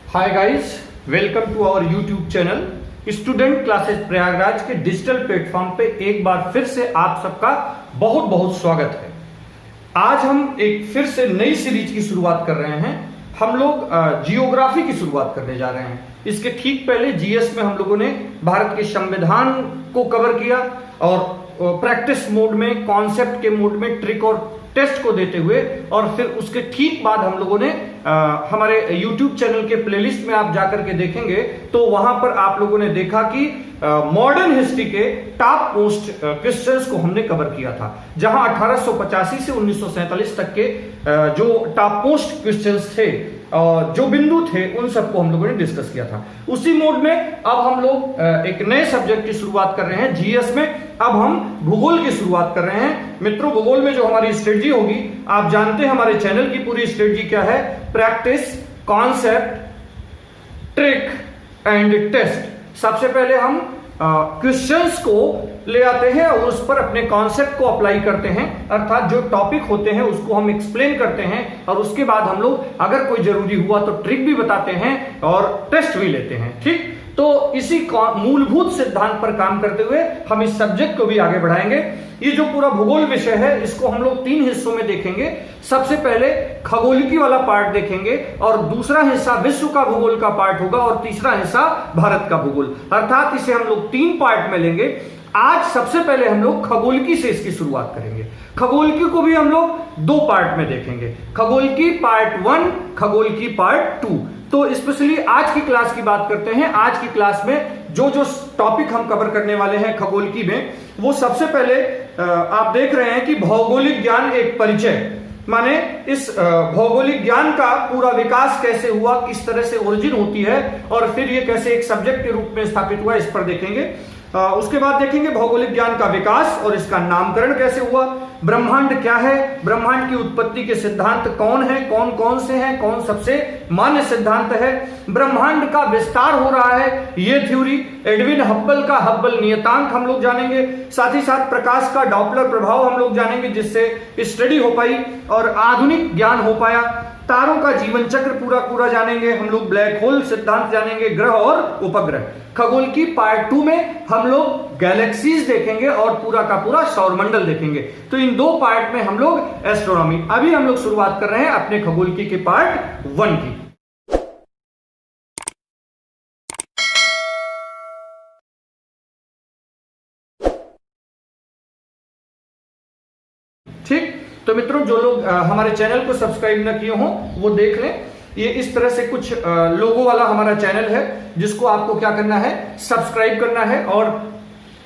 Hi guys, welcome to our YouTube channel student classes Prayagraj के digital platform पे एक बार फिर से आप सबका बहुत बहुत स्वागत है। आज हम एक फिर से नई सीरीज की शुरुआत कर रहे हैं। हम लोग जियोग्राफी की शुरुआत करने जा रहे हैं। इसके ठीक पहले जीएस में हम लोगों ने भारत के संविधान को कवर किया और प्रैक्टिस मोड में, कॉन्सेप्ट के मोड में ट्रिक और टेस्ट को देते हुए, और फिर उसके ठीक बाद हम लोगों ने हमारे YouTube चैनल के प्लेलिस्ट में आप जाकर के देखेंगे तो वहां पर आप लोगों ने देखा कि मॉडर्न हिस्ट्री के टॉप मोस्ट क्वेश्चंस को हमने कवर किया था, जहां 1885 से 1947 तक के जो टॉप मोस्ट क्वेश्चंस थे, जो बिंदु थे, उन सबको हम लोगों ने डिस्कस किया था। उसी मोड में अब हम लोग एक नए सब्जेक्ट की शुरुआत कर रहे हैं जीएस में। अब हम भूगोल की शुरुआत कर रहे हैं। मित्रों, भूगोल में जो हमारी स्ट्रेटजी होगी, आप जानते हैं हमारे चैनल की पूरी स्ट्रेटजी क्या है: practice, concept, trick and test. सबसे पहले हम क्वेश्चंस को ले आते हैं और उस पर अपने कॉन्सेप्ट को अप्लाई करते हैं, अर्थात जो टॉपिक होते हैं उसको हम एक्सप्लेन करते हैं, और उसके बाद हम लोग अगर कोई जरूरी हुआ तो ट्रिक भी बताते हैं और टेस्ट भी लेते हैं। ठीक, तो इसी मूलभूत सिद्धांत पर काम करते हुए हम इस सब्जेक्ट को भी आगे बढ़ाएंगे। ये जो पूरा भूगोल विषय है, इसको हम लोग 3 हिस्सों में देखेंगे। सबसे पहले खगोलिकी वाला पार्ट देखेंगे, और दूसरा हिस्सा विश्व का भूगोल का पार्ट होगा, और तीसरा हिस्सा भारत का भूगोल। अर्थात इसे हम लोग 3 पार्ट में लेंगे। आज सबसे पहले हम लोग खगोलिकी से इसकी शुरुआत करेंगे। खगोलिकी को भी हम लोग 2 पार्ट में देखेंगे, खगोलिकी पार्ट 1, खगोलिकी पार्ट 2। तो स्पेशली आज की क्लास की बात करते हैं। आज की क्लास में जो जो टॉपिक हम कवर करने वाले हैं खगोलिकी में, वो सबसे पहले आप देख रहे हैं कि भौगोलिक ज्ञान एक परिचय, माने इस भौगोलिक ज्ञान का पूरा विकास कैसे हुआ, किस तरह से ओरिजिन होती है, और फिर ये कैसे एक सब्जेक्ट के रूप में स्थापित हुआ, इस पर देखेंगे। उसके बाद देखेंगे भौगोलिक ज्ञान का विकास और इसका नामकरण कैसे हुआ, ब्रह्मांड क्या है, ब्रह्मांड की उत्पत्ति के सिद्धांत कौन है, कौन कौन से हैं, कौन सबसे मान्य सिद्धांत है, ब्रह्मांड का विस्तार हो रहा है, ये थ्योरी, एडविन हब्बल का हब्बल नियतांक हम लोग जानेंगे, साथ ही साथ प्रकाश का डॉपलर प्रभाव हम लोग जानेंगे, जिससे स्टडी हो पाई और आधुनिक ज्ञान हो पाया, तारों का जीवन चक्र पूरा जानेंगे हम लोग, ब्लैक होल सिद्धांत जानेंगे, ग्रह और उपग्रह। खगोल की पार्ट 2 में हम लोग गैलेक्सीज देखेंगे और पूरा का पूरा सौरमंडल देखेंगे। तो इन 2 पार्ट में हम लोग एस्ट्रोनॉमी। अभी हम लोग शुरुआत कर रहे हैं अपने खगोलिकी के पार्ट 1 की। ठीक, तो मित्रों, जो लोग हमारे चैनल को सब्सक्राइब न किए हों वो देख लें। ये इस तरह से कुछ लोगों वाला हमारा चैनल है, जिसको आपको क्या करना है, सब्सक्राइब करना है और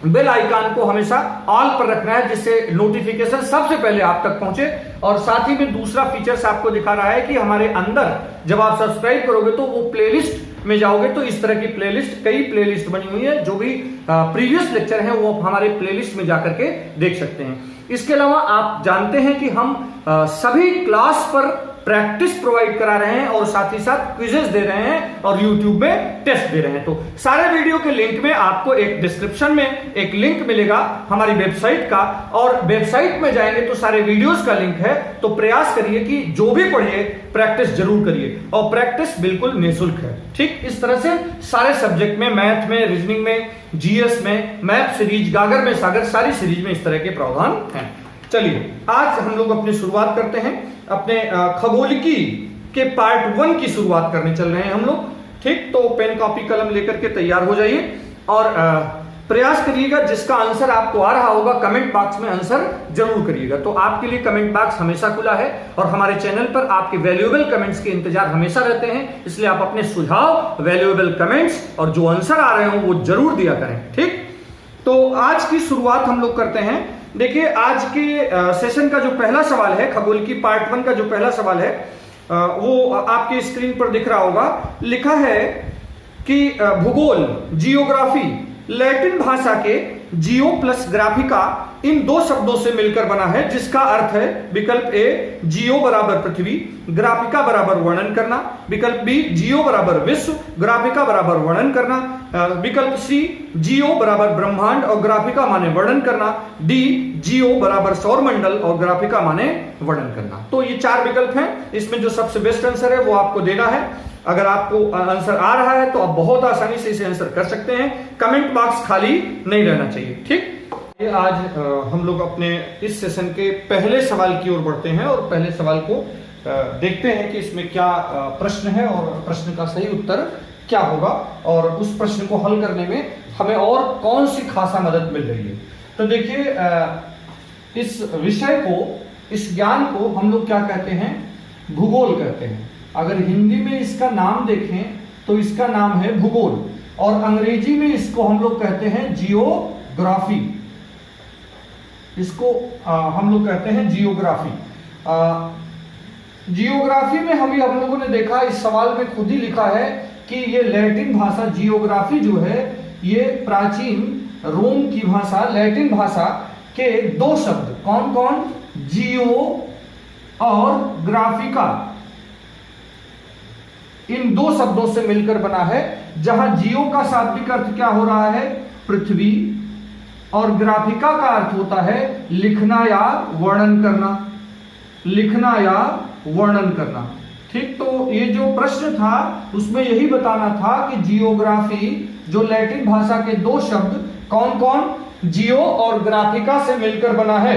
बेल आइकन को हमेशा ऑल पर रखना है, जिससे नोटिफिकेशन सबसे पहले आप तक पहुंचे। और साथ ही में दूसरा फीचर्स आपको दिखा रहा है कि हमारे अंदर जब आप सब्सक्राइब करोगे तो वो प्लेलिस्ट में जाओगे तो इस तरह की प्लेलिस्ट, कई प्लेलिस्ट बनी हुई है, जो भी प्रीवियस लेक्चर है वो हमारे प्लेलिस्ट में जाकर के देख सकते हैं। इसके अलावा आप जानते हैं कि हम सभी क्लास पर प्रैक्टिस प्रोवाइड करा रहे हैं और साथ ही साथ क्विजेस दे रहे हैं और YouTube में टेस्ट दे रहे हैं। तो सारे वीडियो के लिंक में आपको एक डिस्क्रिप्शन में एक लिंक मिलेगा हमारी वेबसाइट का, और वेबसाइट में जाएंगे तो सारे वीडियोस का लिंक है। तो प्रयास करिए कि जो भी पढ़िए प्रैक्टिस जरूर करिए, और प्रैक्टिस बिल्कुल निःशुल्क है। ठीक, इस तरह से सारे सब्जेक्ट में, मैथ में, रीजनिंग में, जीएस में, मैप सीरीज, गागर में सागर, सारी सीरीज में इस तरह के प्रावधान हैं। चलिए, आज हम लोग अपनी शुरुआत करते हैं। अपने खगोलिकी के पार्ट 1 की शुरुआत करने चल रहे हैं हम लोग। ठीक, तो पेन कॉपी कलम लेकर के तैयार हो जाइए और प्रयास करिएगा, जिसका आंसर आपको आ रहा होगा कमेंट बॉक्स में आंसर जरूर करिएगा। तो आपके लिए कमेंट बॉक्स हमेशा खुला है और हमारे चैनल पर आपके वैल्यूएबल कमेंट्स के इंतजार हमेशा रहते हैं, इसलिए आप अपने सुझाव, वैल्यूएबल कमेंट्स और जो आंसर आ रहे हो वो जरूर दिया करें। ठीक, तो आज की शुरुआत हम लोग करते हैं। देखिए, आज के सेशन का जो पहला सवाल है, खगोलिकी पार्ट 1 का जो पहला सवाल है, वो आपके स्क्रीन पर दिख रहा होगा। लिखा है कि भूगोल, जियोग्राफी, लैटिन भाषा के जियो प्लस ग्राफिका इन 2 शब्दों से मिलकर बना है, जिसका अर्थ है विकल्प ए जियो बराबर पृथ्वी, ग्राफिका बराबर वर्णन करना, विकल्प बी जियो बराबर विश्व, ग्राफिका बराबर वर्णन करना, विकल्प सी जियो बराबर ब्रह्मांड और ग्राफिका माने वर्णन करना, डी जियो बराबर सौरमंडल और ग्राफिका माने वर्णन करना। तो ये 4 विकल्प हैं, इसमें जो सबसे बेस्ट आंसर है वो आपको देना है। अगर आपको आंसर आ रहा है तो आप बहुत आसानी से इसे आंसर कर सकते हैं, कमेंट बॉक्स खाली नहीं रहना चाहिए। ठीक, आज हम लोग अपने इस सेशन के पहले सवाल की ओर बढ़ते हैं और पहले सवाल को देखते हैं कि इसमें क्या प्रश्न है और प्रश्न का सही उत्तर क्या होगा और उस प्रश्न को हल करने में हमें और कौन सी खासा मदद मिल रही है। तो देखिए, इस विषय को, इस ज्ञान को हम लोग क्या कहते हैं? भूगोल कहते हैं। अगर हिंदी में इसका नाम देखें तो इसका नाम है भूगोल, और अंग्रेजी में इसको हम लोग कहते हैं जियोग्राफी। इसको हम लोग कहते हैं जियोग्राफी। जियोग्राफी में हम लोगों ने देखा, इस सवाल में खुद ही लिखा है कि ये लैटिन भाषा जियोग्राफी जो है, ये प्राचीन रोम की भाषा, लैटिन भाषा के दो शब्द, कौन कौन? जियो और ग्राफिका, इन दो शब्दों से मिलकर बना है, जहां जियो का शाब्दिक अर्थ क्या हो रहा है? पृथ्वी, और ग्राफिका का अर्थ होता है लिखना या वर्णन करना, लिखना या वर्णन करना। ठीक, तो ये जो प्रश्न था उसमें यही बताना था कि जियोग्राफी जो लैटिन भाषा के दो शब्द कौन कौन, जियो और ग्राफिका से मिलकर बना है,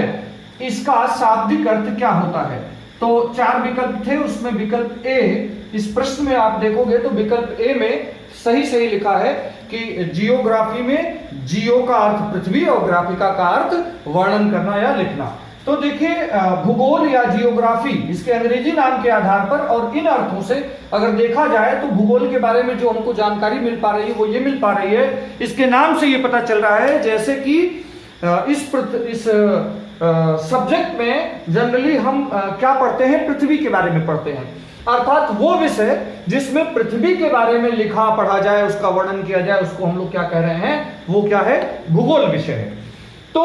इसका शाब्दिक अर्थ क्या होता है। तो 4 विकल्प थे, उसमें विकल्प ए, इस प्रश्न में आप देखोगे तो विकल्प ए में सही लिखा है कि जियोग्राफी में जियो का अर्थ पृथ्वी और ग्राफिका का अर्थ वर्णन करना या लिखना। तो देखिए, भूगोल या जियोग्राफी, इसके अंग्रेजी नाम के आधार पर और इन अर्थों से अगर देखा जाए तो भूगोल के बारे में जो हमको जानकारी मिल पा रही है वो ये मिल पा रही है, इसके नाम से ये पता चल रहा है जैसे कि इस सब्जेक्ट में जनरली हम क्या पढ़ते हैं? पृथ्वी के बारे में पढ़ते हैं, अर्थात वो विषय जिसमें पृथ्वी के बारे में लिखा पढ़ा जाए, उसका वर्णन किया जाए, उसको हम लोग क्या कह रहे हैं? वो क्या है? भूगोल विषय है। तो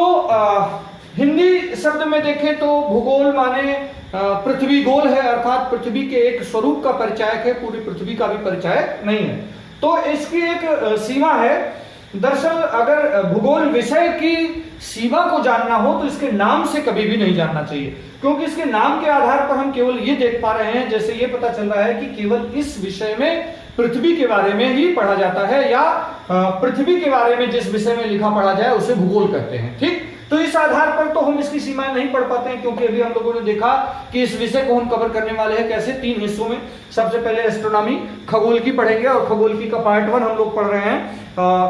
हिंदी शब्द में देखें तो भूगोल माने पृथ्वी गोल है, अर्थात पृथ्वी के एक स्वरूप का परिचायक है, पूरी पृथ्वी का भी परिचायक नहीं है। तो इसकी एक सीमा है। दरअसल अगर भूगोल विषय की सीमा को जानना हो तो इसके नाम से कभी भी नहीं जानना चाहिए, क्योंकि इसके नाम के आधार पर हम केवल ये देख पा रहे हैं, जैसे ये पता चल रहा है कि केवल इस विषय में पृथ्वी के बारे में ही पढ़ा जाता है, या पृथ्वी के बारे में जिस विषय में लिखा पढ़ा जाए उसे भूगोल कहते हैं। ठीक, तो इस आधार पर तो हम इसकी सीमाएं नहीं पढ़ पाते हैं, क्योंकि अभी हम लोगों ने देखा कि इस विषय को हम कवर करने वाले हैं कैसे? 3 हिस्सों में। सबसे पहले एस्ट्रोनॉमी, खगोल की पढ़ेंगे, और खगोल की का पार्ट 1 हम लोग पढ़ रहे हैं।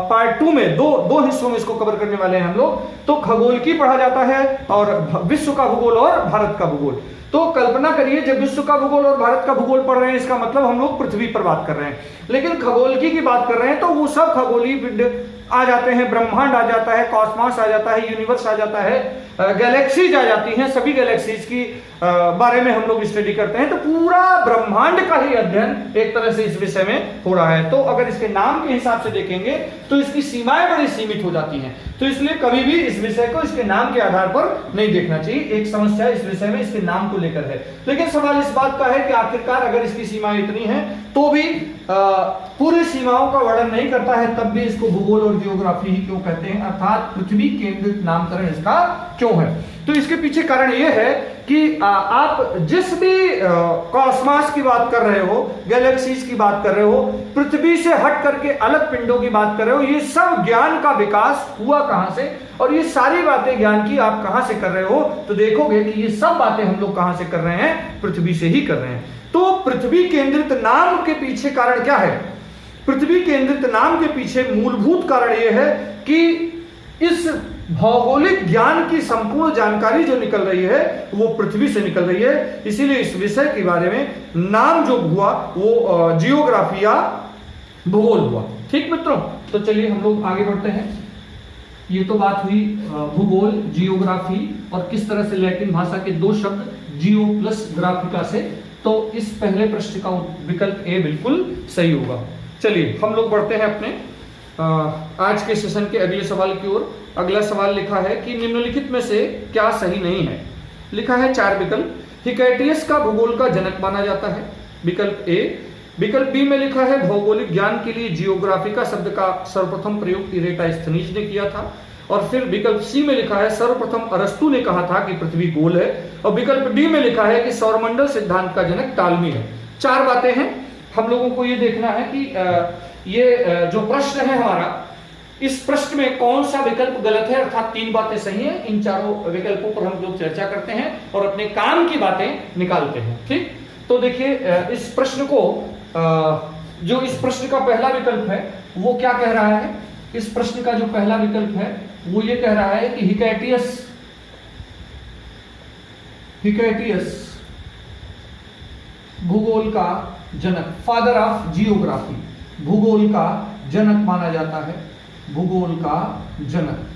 पार्ट 2 में दो हिस्सों में इसको कवर करने वाले हैं हम लोग। तो खगोल की पढ़ा जाता है और विश्व का भूगोल और भारत का भूगोल। तो कल्पना करिए, जब विश्व का भूगोल और भारत का भूगोल पढ़ रहे हैं, इसका मतलब हम लोग पृथ्वी पर बात कर रहे हैं। लेकिन खगोल की बात कर रहे हैं तो वो सब खगोलीय पिंड आ जाते हैं, ब्रह्मांड आ जाता है, कॉस्मॉस आ जाता है, यूनिवर्स आ जाता है, गैलेक्सीज आ जाती हैं। सभी गैलेक्सीज की बारे में हम लोग स्टडी करते हैं। तो पूरा ब्रह्मांड का ही अध्ययन एक तरह से इस विषय में हो रहा है। तो अगर इसके नाम के हिसाब से देखेंगे तो इसकी सीमाएं बड़ी सीमित हो जाती हैं। तो इसलिए कभी भी इस विषय को इसके नाम के आधार पर नहीं देखना चाहिए। एक समस्या इस विषय में इसके नाम को लेकर है। लेकिन सवाल इस बात का है कि आखिरकार अगर इसकी सीमाएं इतनी हैं तो भी पूरी सीमाओं का वर्णन नहीं करता है, तब भी इसको भूगोल और जियोग्राफी ही क्यों कहते हैं, अर्थात पृथ्वी केंद्रित नामकरण इसका क्यों है। तो इसके पीछे कारण यह है कि आप जिस भी कॉस्मॉस की बात कर रहे हो, गैलेक्सीज की बात कर रहे हो, पृथ्वी से हट करके अलग पिंडों की बात कर रहे हो, ये सब ज्ञान का विकास हुआ कहां से, और ये सारी बातें ज्ञान की आप कहां से कर रहे हो, तो देखोगे कि ये सब बातें हम लोग कहां से कर रहे हैं? पृथ्वी से ही कर रहे हैं। तो पृथ्वी केंद्रित नाम के पीछे कारण क्या है? पृथ्वी केंद्रित नाम के पीछे मूलभूत कारण यह है कि इस भौगोलिक ज्ञान की संपूर्ण जानकारी जो निकल रही है वो पृथ्वी से निकल रही है। इसीलिए इस विषय के बारे में नाम जो हुआ वो जियोग्राफी या भूगोल हुआ। ठीक मित्रों, तो चलिए हम लोग आगे बढ़ते हैं। ये तो बात हुई भूगोल, जियोग्राफी और किस तरह से लैटिन भाषा के दो शब्द जियो प्लस ग्राफिका से। तो इस पहले प्रश्न का विकल्प ए बिल्कुल सही होगा। चलिए हम लोग बढ़ते हैं अपने आज के सेशन के अगले सवाल की ओर। अगला सवाल लिखा है कि निम्नलिखित में से क्या सही नहीं है। लिखा है 4 विकल्प। हिकैटियस का भूगोल का जनक माना जाता है, विकल्प ए। विकल्प बी में लिखा है भौगोलिक ज्ञान के लिए जियोग्राफिका शब्द का सर्वप्रथम प्रयोग इरेटास्थनीज ने किया था। और फिर विकल्प सी में लिखा है सर्वप्रथम अरस्तु ने कहा था कि पृथ्वी गोल है। और विकल्प डी में लिखा है कि सौरमंडल सिद्धांत का जनक टालमी है। 4 बातें हैं। हम लोगों को ये देखना है कि ये जो प्रश्न है हमारा, इस प्रश्न में कौन सा विकल्प गलत है, अर्थात 3 बातें सही हैं। इन चारों विकल्पों पर हम लोग चर्चा करते हैं और अपने काम की बातें निकालते हैं। ठीक, तो देखिए इस प्रश्न को जो इस प्रश्न का पहला विकल्प है वो क्या कह रहा है? इस प्रश्न का जो पहला विकल्प है वो ये कह रहा है कि हिकैटियस भूगोल का जनक, फादर ऑफ जियोग्राफी, भूगोल का जनक माना जाता है, भूगोल का जनक।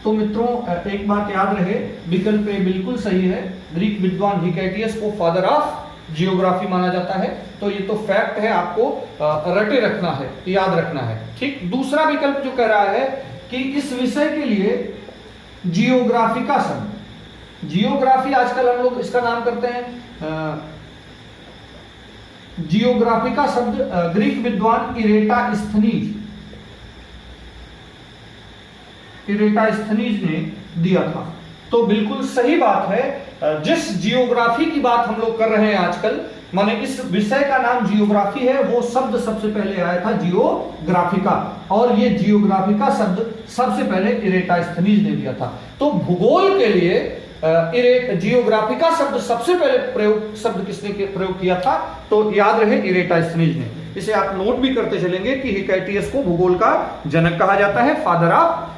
तो मित्रों एक बात याद रहे, विकल्प ए बिल्कुल सही है। ग्रीक विद्वान हिकैटियस को फादर ऑफ जियोग्राफी माना जाता है। तो ये तो फैक्ट है, आपको रटे रखना है, याद रखना है। ठीक, दूसरा विकल्प जो कह रहा है कि इस विषय के लिए जियोग्राफी का शब्द, जियोग्राफी आजकल हम लोग इसका नाम करते हैं जियोग्राफी का शब्द ग्रीक विद्वान इरेटास्थनीज ने दिया था। तो बिल्कुल सही बात है। जिस जियोग्राफी की बात हम लोग कर रहे हैं आजकल, माने इस विषय का नाम जियोग्राफी है, वो शब्द सबसे पहले आया था जियोग्राफी का, और ये जियोग्राफी का शब्द सबसे पहले इरेटास्थनीज ने दिया था। तो भूगोल के लिए जियोग्राफी का शब्द सबसे पहले शब्द किसने प्रयोग किया था? तो याद रहे इरेटास्थनीज ने। इसे आप नोट भी करते चलेंगे कि हिकैटियस को भूगोल का जनक कहा जाता है, फादर ऑफ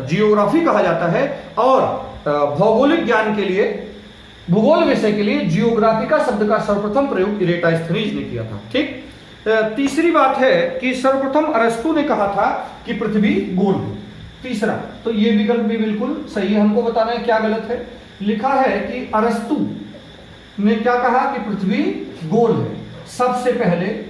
जियोग्राफी कहा जाता है, और भौगोलिक ज्ञान के लिए, भूगोल विषय के लिए जियोग्राफी का शब्द का सर्वप्रथम प्रयोग इरेटास्थनीज ने किया था। ठीक, तीसरी बात है कि सर्वप्रथम अरस्तु ने कहा था कि पृथ्वी गोल है। तीसरा, तो ये विकल्प भी बिल्कुल सही है। हमको बताना है क्या गलत है। लिखा है कि अरस्तु ने क्या कहा कि पृथ्वी गोल है। सबसे पहले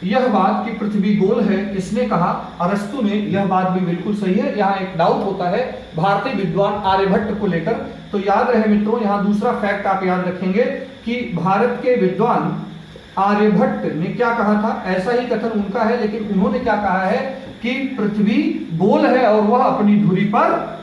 यह बात कि पृथ्वी गोल है किसने कहा? अरस्तु ने। यह बात भी बिल्कुल सही है। यहाँ एक डाउट होता है भारतीय विद्वान आर्यभट्ट को लेकर, तो याद रहे मित्रों, यहाँ दूसरा फैक्ट आप याद रखेंगे कि भारत के विद्वान आर्यभट्ट ने क्या कहा था? ऐसा ही कथन उनका है, लेकिन उन्होंने क्या कहा है कि पृथ्वी गोल है और वह अपनी धुरी पर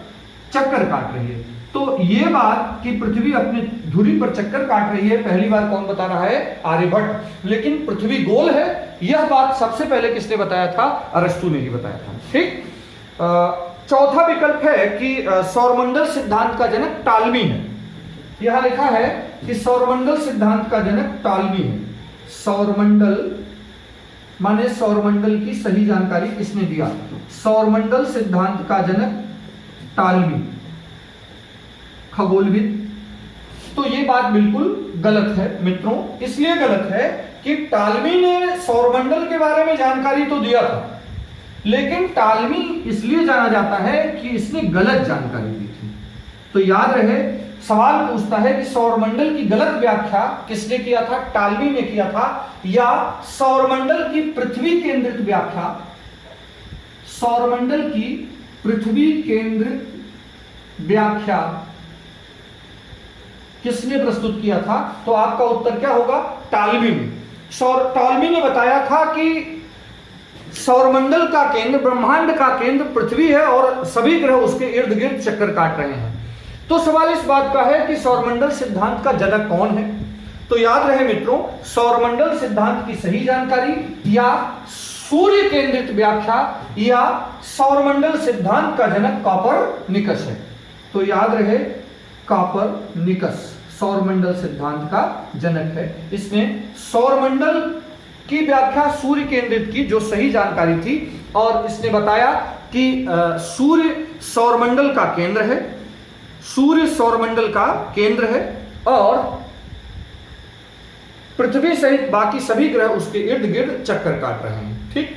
चक्कर काट रही है। तो ये बात कि पृथ्वी अपनी धुरी पर चक्कर काट रही है, पहली बार कौन बता रहा है? आर्यभट्ट। लेकिन पृथ्वी गोल है, यह बात सबसे पहले किसने बताया था? अरस्तु ने ही बताया था। ठीक, चौथा विकल्प है कि सौरमंडल सिद्धांत का जनक टालमी है। यहां लिखा है कि सौरमंडल सिद्धांत का जनक टालमी है। सौरमंडल माने सौरमंडल की सही जानकारी किसने दिया? सौरमंडल सिद्धांत का जनक टालमी, खगोलविद। तो ये बात बिल्कुल गलत है मित्रों। इसलिए गलत है कि टालमी ने सौरमंडल के बारे में जानकारी तो दिया था, लेकिन टालमी इसलिए जाना जाता है कि इसने गलत जानकारी दी थी। तो याद रहे, सवाल पूछता है कि सौरमंडल की गलत व्याख्या किसने किया था? टालमी ने किया था, या सौरमंडल की पृथ्वी केंद्रित व्याख्या, सौरमंडल की पृथ्वी केंद्रित व्याख्या किसने प्रस्तुत किया था? तो आपका उत्तर क्या होगा? टालमी ने। टालमी ने बताया था कि सौरमंडल का केंद्र, ब्रह्मांड का केंद्र पृथ्वी है और सभी ग्रह उसके इर्द गिर्द चक्कर काट रहे हैं। तो सवाल इस बात का है कि सौरमंडल सिद्धांत का जनक कौन है? तो याद रहे मित्रों, सौरमंडल सिद्धांत की सही जानकारी या सूर्य केंद्रित व्याख्या या सौरमंडल सिद्धांत का जनक कॉपरनिकस है। तो याद रहे, कॉपरनिकस सौरमंडल सिद्धांत का जनक है। इसने सौरमंडल की व्याख्या सूर्य केंद्रित की, जो सही जानकारी थी, और इसने बताया कि सूर्य सौरमंडल का केंद्र है, सूर्य सौरमंडल का केंद्र है और पृथ्वी सहित बाकी सभी ग्रह उसके इर्द गिर्द चक्कर काट रहे हैं। ठीक,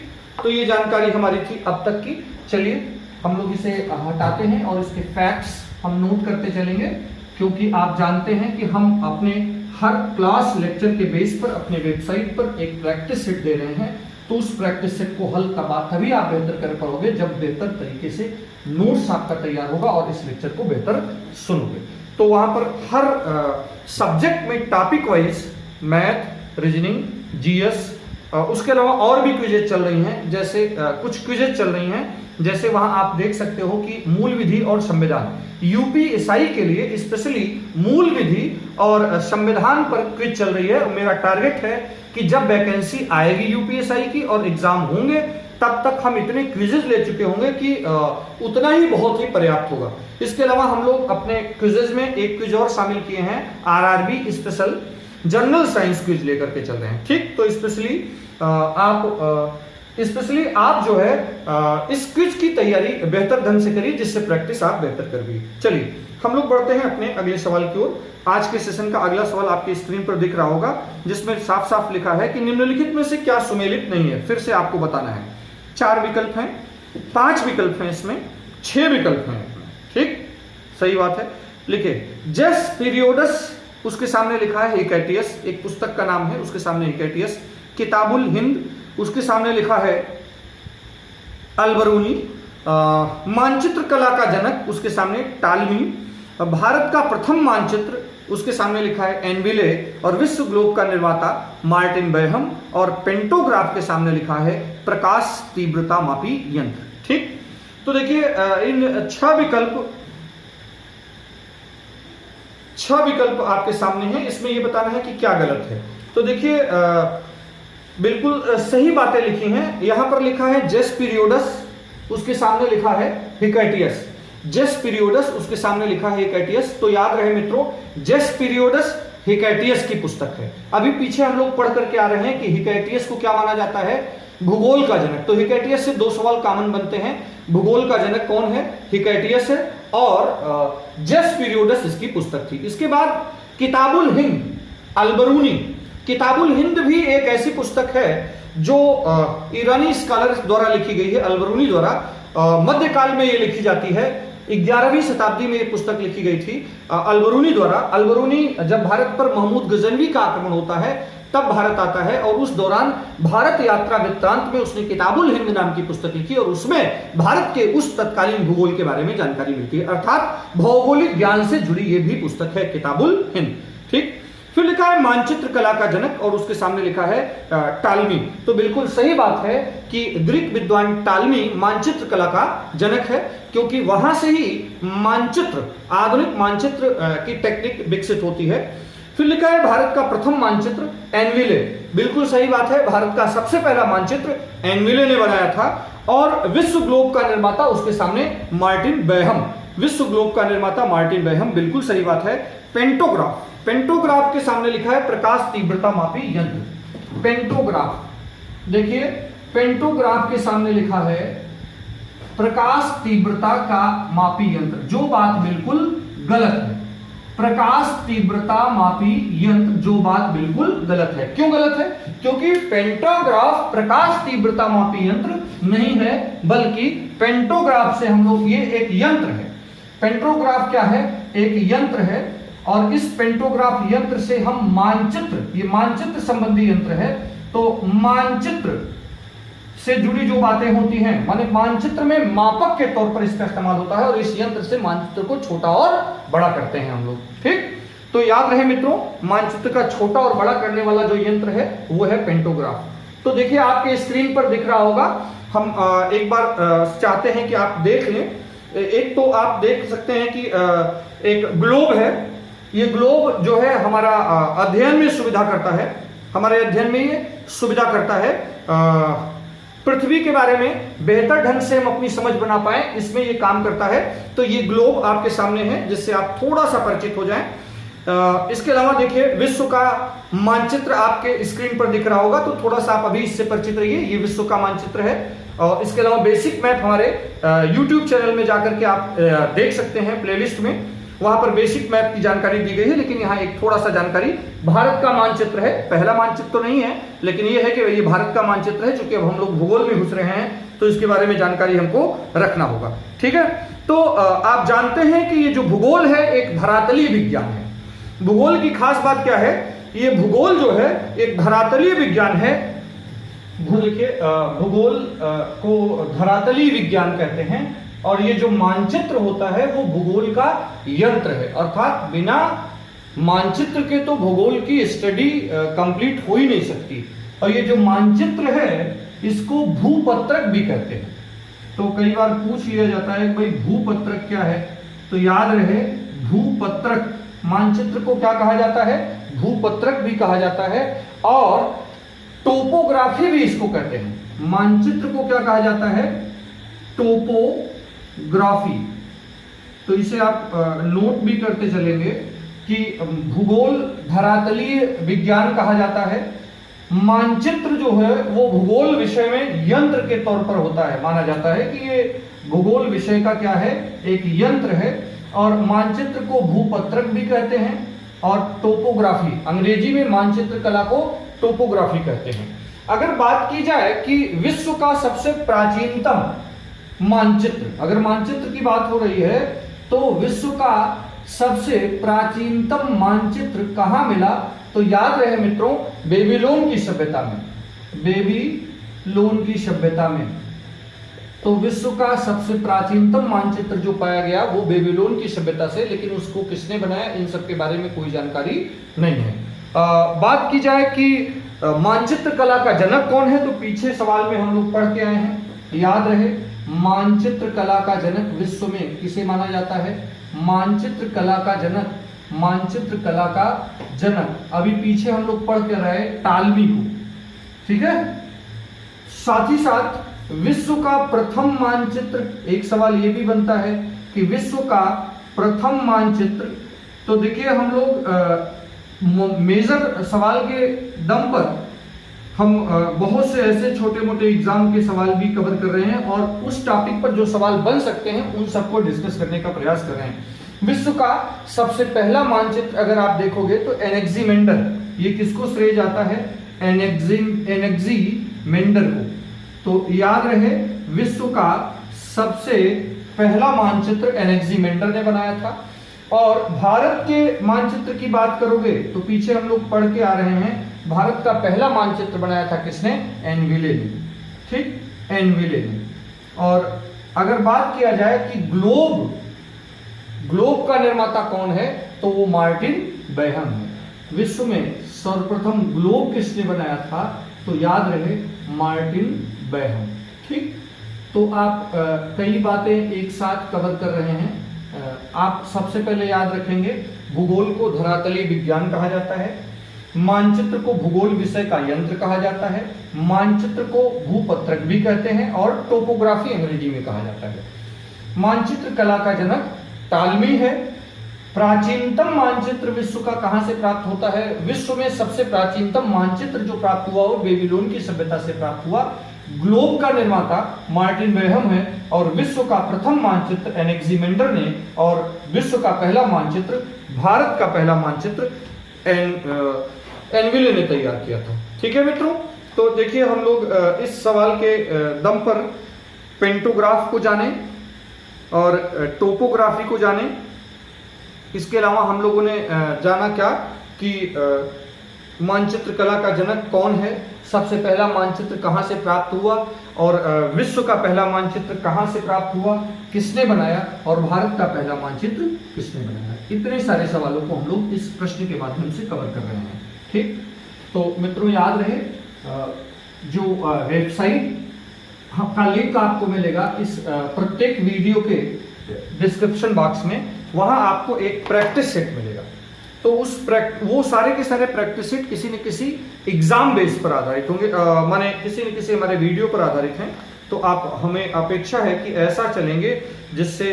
तो ये जानकारी हमारी थी अब तक की। चलिए हम लोग इसे हटाते हैं और इसके फैक्ट्स हम नोट करते चलेंगे, क्योंकि आप जानते हैं कि हम अपने हर क्लास लेक्चर के बेस पर अपने वेबसाइट पर एक प्रैक्टिस सेट दे रहे हैं। तो उस प्रैक्टिस सेट को हल तभी आप बेहतर कर पाओगे जब बेहतर तरीके से नोट्स आपका तैयार होगा और इस लेक्चर को बेहतर सुनोगे। तो वहां पर हर सब्जेक्ट में topic wise math, reasoning, GS, उसके अलावा और भी क्विजेज चल रही हैं, जैसे कुछ क्विजेज चल रही हैं, जैसे वहां आप देख सकते हो कि मूल विधि और संविधान, यूपीएसआई के लिए स्पेशली मूल विधि और संविधान पर क्विज चल रही है। मेरा टारगेट है कि जब वैकेंसी आएगी यूपीएसआई की और एग्जाम होंगे तब तक हम इतने क्विजेज ले चुके होंगे कि उतना ही बहुत ही पर्याप्त होगा। इसके अलावा हम लोग अपने क्विजेज में एक क्विज और शामिल किए हैं, RRB special general science quiz लेकर के चल रहे हैं। ठीक, तो स्पेशली आप जो है इस क्विज की तैयारी बेहतर ढंग से करिए, जिससे प्रैक्टिस आप बेहतर कर भी। चलिए हम लोग बढ़ते हैं अपने अगले सवाल की ओर। आज के सेशन का अगला सवाल आपकी स्क्रीन पर दिख रहा होगा, जिसमें साफ साफ लिखा है कि निम्नलिखित में से क्या सुमेलित नहीं है। फिर से आपको बताना है। 4 विकल्प हैं, 5 विकल्प हैं, इसमें 6 विकल्प हैं। ठीक, सही बात है। लिखिए जेस पीरियोडस, उसके सामने लिखा है हिकैटियस, एक पुस्तक का नाम है, उसके सामने हिकैटियस। किताबुल हिंद, उसके सामने लिखा है अलबरूनी। मानचित्र कला का जनक, उसके सामने टालमी। भारत का प्रथम मानचित्र, उसके सामने लिखा है एनविले। और विश्व ग्लोब का निर्माता मार्टिन बेहम। और पेंटोग्राफ के सामने लिखा है प्रकाश तीव्रता मापी यंत्र। ठीक, तो देखिए इन 6 विकल्प आपके सामने हैं। इसमें यह बताना है कि क्या गलत है। तो देखिए बिल्कुल सही बातें लिखी हैं। यहां पर लिखा है जेस पीरियोडस, उसके सामने लिखा है हिकैटियस। जेस पीरियोडस, उसके सामने लिखा है हिकैटियस। तो याद रहे मित्रों, जेस पीरियोडस हिकैटियस की पुस्तक है। अभी पीछे हम लोग पढ़ करके आ रहे हैं कि हिकैटियस को क्या माना जाता है, भूगोल का जनक। तो हिकैटियस से 2 सवाल कॉमन बनते हैं। भूगोल का जनक कौन है, हिकैटियस है, और जेस पीरियोडस इसकी पुस्तक थी। इसके बाद किताबुल हिंद अलबरूनी। किताबुल हिंद भी एक ऐसी पुस्तक है जो ईरानी स्कॉलर द्वारा लिखी गई है, अलबरूनी द्वारा। मध्यकाल में ये लिखी जाती है, 11वीं शताब्दी में ये पुस्तक लिखी गई थी अलबरूनी द्वारा। अलबरूनी जब भारत पर महमूद गजनवी का आक्रमण होता है तब भारत आता है, और उस दौरान भारत यात्रा वृत्तांत में उसने किताबुल हिंद नाम की पुस्तक लिखी, और उसमें भारत के उस तत्कालीन भूगोल के बारे में जानकारी मिलती है। अर्थात भौगोलिक ज्ञान से जुड़ी ये भी पुस्तक है किताबुल हिंद। ठीक, फिर लिखा है मानचित्र कला का जनक, और उसके सामने लिखा है टालमी। तो बिल्कुल सही बात है कि ग्रीक विद्वान टालमी मानचित्र कला का जनक है, क्योंकि वहां से ही मानचित्र, आधुनिक मानचित्र की टेक्निक विकसित होती है। फिर लिखा है भारत का प्रथम मानचित्र एनविले। बिल्कुल सही बात है, भारत का सबसे पहला मानचित्र एनविले ने बनाया था। और विश्व ग्लोब का निर्माता, उसके सामने मार्टिन बेहम। विश्व ग्लोब का निर्माता मार्टिन बेहम, बिल्कुल सही बात है। पेंटोग्राफ, पेंटोग्राफ के सामने लिखा है प्रकाश तीव्रता मापी यंत्र। पेंटोग्राफ, देखिए पेंटोग्राफ के सामने लिखा है प्रकाश तीव्रता का मापी यंत्र, जो बात बिल्कुल गलत है। प्रकाश तीव्रता मापी यंत्र, जो बात बिल्कुल गलत है। क्यों गलत है? क्योंकि पेंटोग्राफ प्रकाश तीव्रता मापी यंत्र नहीं है, बल्कि पेंटोग्राफ से हम लोग, ये एक यंत्र है। पेंटोग्राफ क्या है? एक यंत्र है, और इस पेंटोग्राफ यंत्र से हम मानचित्र, ये मानचित्र संबंधी यंत्र है, तो मानचित्र से जुड़ी जो बातें होती हैं, माने मानचित्र में मापक के तौर पर इसका इस्तेमाल होता है, और इस यंत्र से मानचित्र को छोटा और बड़ा करते हैं हम लोग। ठीक, तो याद रहे मित्रों, मानचित्र का छोटा और बड़ा करने वाला जो यंत्र है वो है पेंटोग्राफ। तो देखिए आपके स्क्रीन पर दिख रहा होगा, हम एक बार चाहते हैं कि आप देख लें। एक तो आप देख सकते हैं कि एक ग्लोब है। ये ग्लोब जो है हमारा अध्ययन में सुविधा करता है, हमारे अध्ययन में ये सुविधा करता है। पृथ्वी के बारे में बेहतर ढंग से हम अपनी समझ बना पाए, इसमें ये काम करता है। तो ये ग्लोब आपके सामने है, जिससे आप थोड़ा सा परिचित हो जाएं। इसके अलावा देखिए विश्व का मानचित्र आपके स्क्रीन पर दिख रहा होगा, तो थोड़ा सा आप अभी इससे परिचित रहिए। ये विश्व का मानचित्र है। और इसके अलावा बेसिक मैप हमारे YouTube चैनल में जाकर के आप देख सकते हैं, प्लेलिस्ट में, वहां पर बेसिक मैप की जानकारी दी गई है। लेकिन यहाँ एक थोड़ा सा जानकारी, भारत का मानचित्र है, पहला मानचित्र तो नहीं है, लेकिन ये है कि ये भारत का मानचित्र है। चूंकि अब हम लोग भूगोल में घुस रहे हैं, तो इसके बारे में जानकारी हमको रखना होगा। ठीक है, तो आप जानते हैं कि ये जो भूगोल है एक धरातलीय विज्ञान है। भूगोल की खास बात क्या है? ये भूगोल जो है एक धरातलीय विज्ञान है। देखिए भूगोल को धरातलीय विज्ञान कहते हैं, और ये जो मानचित्र होता है वो भूगोल का यंत्र है। अर्थात बिना मानचित्र के तो भूगोल की स्टडी कंप्लीट हो ही नहीं सकती। और ये जो मानचित्र है इसको भूपत्रक भी कहते हैं। तो कई बार पूछ लिया जाता है भाई भूपत्रक क्या है, तो याद रहे भूपत्रक, मानचित्र को क्या कहा जाता है, भूपत्रक भी कहा जाता है, और टोपोग्राफी भी इसको कहते हैं। मानचित्र को क्या कहा जाता है, टोपोग्राफी। तो इसे आप नोट भी करते चलेंगे कि भूगोल धरातलीय विज्ञान कहा जाता है। मानचित्र जो है वो भूगोल विषय में यंत्र के तौर पर होता है, माना जाता है कि ये भूगोल विषय का क्या है, एक यंत्र है। और मानचित्र को भूपत्रक भी कहते हैं और टोपोग्राफी, अंग्रेजी में मानचित्र कला को टोपोग्राफी कहते हैं। अगर बात की जाए कि विश्व का सबसे प्राचीनतम मानचित्र, अगर मानचित्र की बात हो रही है तो विश्व का सबसे प्राचीनतम मानचित्र कहां मिला, तो याद रहे मित्रों बेबीलोन की सभ्यता में, बेबीलोन की सभ्यता में। तो विश्व का सबसे प्राचीनतम मानचित्र जो पाया गया वो बेबीलोन की सभ्यता से, लेकिन उसको किसने बनाया इन सब के बारे में कोई जानकारी नहीं है। बात की जाए कि मानचित्र कला का जनक कौन है, तो पीछे सवाल में हम लोग पढ़ के आए हैं, याद रहे मानचित्र कला का जनक विश्व में किसे माना जाता है, मानचित्र कला का जनक, मानचित्र कला का जनक अभी पीछे हम लोग पढ़ के रहे टालमी को, ठीक है। साथ ही साथ विश्व का प्रथम मानचित्र, एक सवाल ये भी बनता है कि विश्व का प्रथम मानचित्र, तो देखिए हम लोग मेजर सवाल के दम पर हम बहुत से ऐसे छोटे मोटे एग्जाम के सवाल भी कवर कर रहे हैं और उस टॉपिक पर जो सवाल बन सकते हैं उन सबको डिस्कस करने का प्रयास कर रहे हैं। विश्व का सबसे पहला मानचित्र अगर आप देखोगे तो एनेक्सीमेंडर, ये किसको श्रेय जाता है, एनेक्सीमेंडर को। तो याद रहे विश्व का सबसे पहला मानचित्र एनेक्सीमेंडर ने बनाया था। और भारत के मानचित्र की बात करोगे तो पीछे हम लोग पढ़ के आ रहे हैं, भारत का पहला मानचित्र बनाया था किसने, एनविले ने, ठीक, एनविले ने। और अगर बात किया जाए कि ग्लोब का निर्माता कौन है, तो वो मार्टिन बेहम है। विश्व में सर्वप्रथम ग्लोब किसने बनाया था, तो याद रहे मार्टिन बेहम, ठीक। तो आप कई बातें एक साथ कवर कर रहे हैं। आप सबसे पहले याद रखेंगे भूगोल को धरातलीय विज्ञान कहा जाता है, मानचित्र को भूगोल विषय का यंत्र कहा जाता है, मानचित्र को भूपत्रक भी कहते हैं और टोपोग्राफी अंग्रेजी में कहा जाता है। मानचित्र कला का जनक टालमी है। प्राचीनतम मानचित्र विश्व का कहां से प्राप्त होता है, विश्व में सबसे प्राचीनतम मानचित्र जो प्राप्त हुआ वो बेबीलोन की सभ्यता से प्राप्त हुआ। ग्लोब का निर्माता मार्टिन बेहम है और विश्व का प्रथम मानचित्र एनेक्सीमेंडर ने, और विश्व का पहला मानचित्र, भारत का पहला मानचित्र एनविले ने तैयार किया था, ठीक है मित्रों। तो देखिए हम लोग इस सवाल के दम पर पेंटोग्राफ को जाने और टोपोग्राफी को जाने। इसके अलावा हम लोगों ने जाना क्या कि मानचित्र कला का जनक कौन है, सबसे पहला मानचित्र कहां से प्राप्त हुआ, और विश्व का पहला मानचित्र कहां से प्राप्त हुआ, किसने बनाया, और भारत का पहला मानचित्र किसने बनाया। इतने सारे सवालों को हम लोग इस प्रश्न के माध्यम से कवर कर रहे हैं, ठीक। तो मित्रों याद रहे जो वेबसाइट का लिंक आपको मिलेगा इस प्रत्येक वीडियो के डिस्क्रिप्शन बॉक्स में, वहां आपको एक प्रैक्टिस सेट मिलेगा। तो वो सारे के सारे प्रैक्टिस सेट किसी न किसी एग्जाम बेस पर आधारित होंगे, माने किसी न किसी हमारे वीडियो पर आधारित हैं। तो आप, हमें अपेक्षा है कि ऐसा चलेंगे जिससे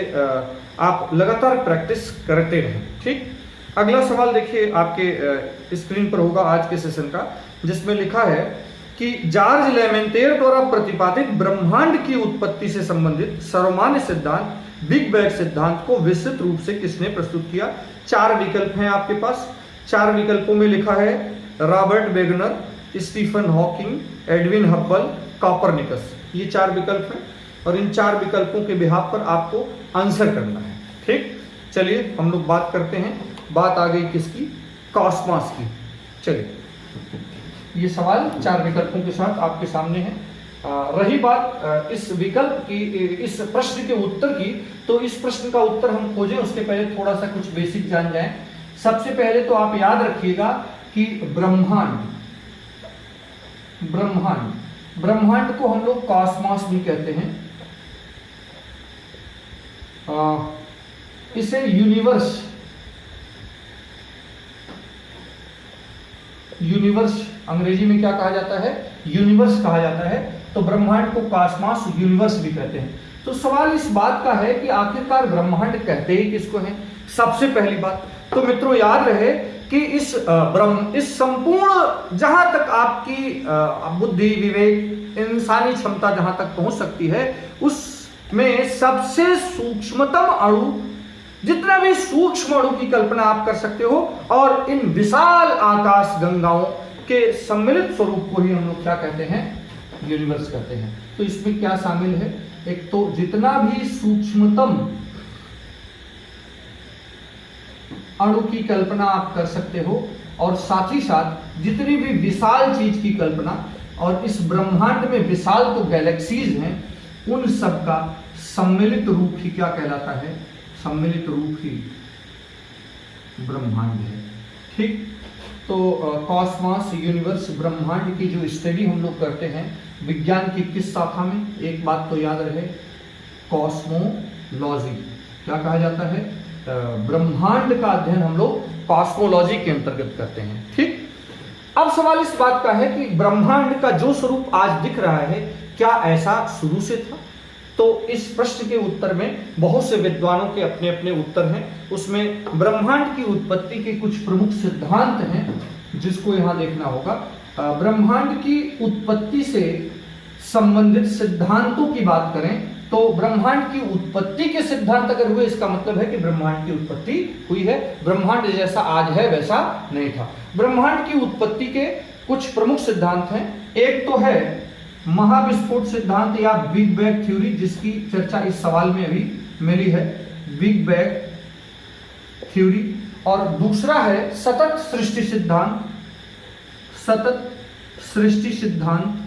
आप लगातार प्रैक्टिस करते रहें, ठीक। अगला सवाल देखिए आपके स्क्रीन पर होगा आज के सेशन का, जिसमें लिखा है कि जॉर्ज लेमेंतेर द्वारा प्रतिपादित ब्रह्मांड की उत्पत्ति से संबंधित सर्वमान्य सिद्धांत बिग बैंग सिद्धांत को विस्तृत रूप से किसने प्रस्तुत किया। 4 विकल्प हैं आपके पास। 4 विकल्पों में लिखा है Robert Wegener, Stephen Hawking, Edwin Hubble, Copernicus. ये 4 विकल्प हैं और इन 4 विकल्पों के बिहाफ पर आपको आंसर करना है, ठीक। चलिए हम लोग बात करते हैं। बात आ गई किसकी, कॉस्मॉस की। चलिए ये सवाल 4 विकल्पों के साथ आपके सामने है। रही बात इस विकल्प की, इस प्रश्न के उत्तर की, तो इस प्रश्न का उत्तर हम खोजें उसके पहले थोड़ा सा कुछ बेसिक जान जाएं। सबसे पहले तो आप याद रखिएगा कि ब्रह्मांड, ब्रह्मांड, ब्रह्मांड को हम लोग कॉस्मॉस भी कहते हैं, इसे यूनिवर्स, यूनिवर्स अंग्रेजी में क्या कहा जाता है, यूनिवर्स कहा जाता है। तो ब्रह्मांड को कॉस्मॉस, यूनिवर्स भी कहते हैं। तो सवाल इस बात का है कि आखिरकार ब्रह्मांड कहते ही किसको हैं। सबसे पहली बात तो मित्रों याद रहे कि इस संपूर्ण, जहां तक आपकी बुद्धि, विवेक, इंसानी क्षमता जहां तक पहुंच सकती है, उसमें सबसे सूक्ष्मतम अणु, जितना भी सूक्ष्म अणु की कल्पना आप कर सकते हो, और इन विशाल आकाश गंगाओं के सम्मिलित स्वरूप को ही हम लोग क्या कहते हैं, यूनिवर्स कहते हैं। तो इसमें क्या शामिल है, एक तो जितना भी सूक्ष्मतम अणु की कल्पना आप कर सकते हो, और साथ ही साथ जितनी भी विशाल चीज की कल्पना, और इस ब्रह्मांड में विशाल तो गैलेक्सीज हैं, उन सब का सम्मिलित रूप ही क्या कहलाता है, सम्मिलित रूप ही ब्रह्मांड है। ठीक, तो कॉस्मॉस, यूनिवर्स, ब्रह्मांड की जो स्टडी हम लोग करते हैं विज्ञान की किस शाखा में, एक बात तो याद रहे, कॉस्मोलॉजी। क्या कहा जाता है, ब्रह्मांड का अध्ययन हम लोग कॉस्मोलॉजी के अंतर्गत करते हैं। ठीक, अब सवाल इस बात का है कि ब्रह्मांड का जो स्वरूप आज दिख रहा है, क्या ऐसा शुरू से था? तो इस प्रश्न के उत्तर में बहुत से विद्वानों के अपने अपने उत्तर हैं। उसमें ब्रह्मांड की उत्पत्ति के कुछ प्रमुख सिद्धांत हैं जिसको यहां देखना होगा। ब्रह्मांड की उत्पत्ति से संबंधित सिद्धांतों की बात करें तो ब्रह्मांड की उत्पत्ति के सिद्धांत अगर हुए, इसका मतलब है कि ब्रह्मांड की उत्पत्ति हुई है। ब्रह्मांड जैसा आज है वैसा नहीं था। ब्रह्मांड की उत्पत्ति के कुछ प्रमुख सिद्धांत हैं। एक तो है महाविस्फोट सिद्धांत या बिग बैंग थ्योरी, जिसकी चर्चा इस सवाल में अभी मिली है, बिग बैंग थ्योरी। और दूसरा है सतत सृष्टि सिद्धांत, सतत सृष्टि सिद्धांत।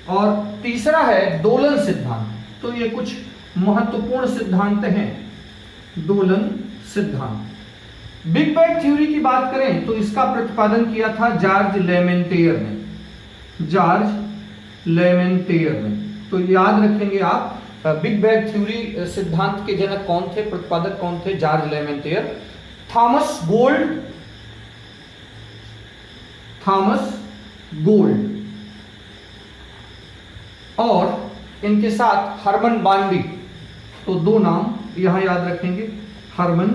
और तीसरा है दोलन सिद्धांत। तो ये कुछ महत्वपूर्ण सिद्धांत हैं। दोलन सिद्धांत, बिग बैंग थ्योरी की बात करें तो इसका प्रतिपादन किया था जॉर्ज लेमेंटेयर ने, जॉर्ज लेमेंटेयर ने। तो याद रखेंगे आप, बिग बैंग थ्योरी सिद्धांत के जनक कौन थे, प्रतिपादक कौन थे, George Lemaitre. Thomas Gold, Thomas Gold, और इनके साथ हरमन बांडी। तो दो नाम यहां याद रखेंगे, हरमन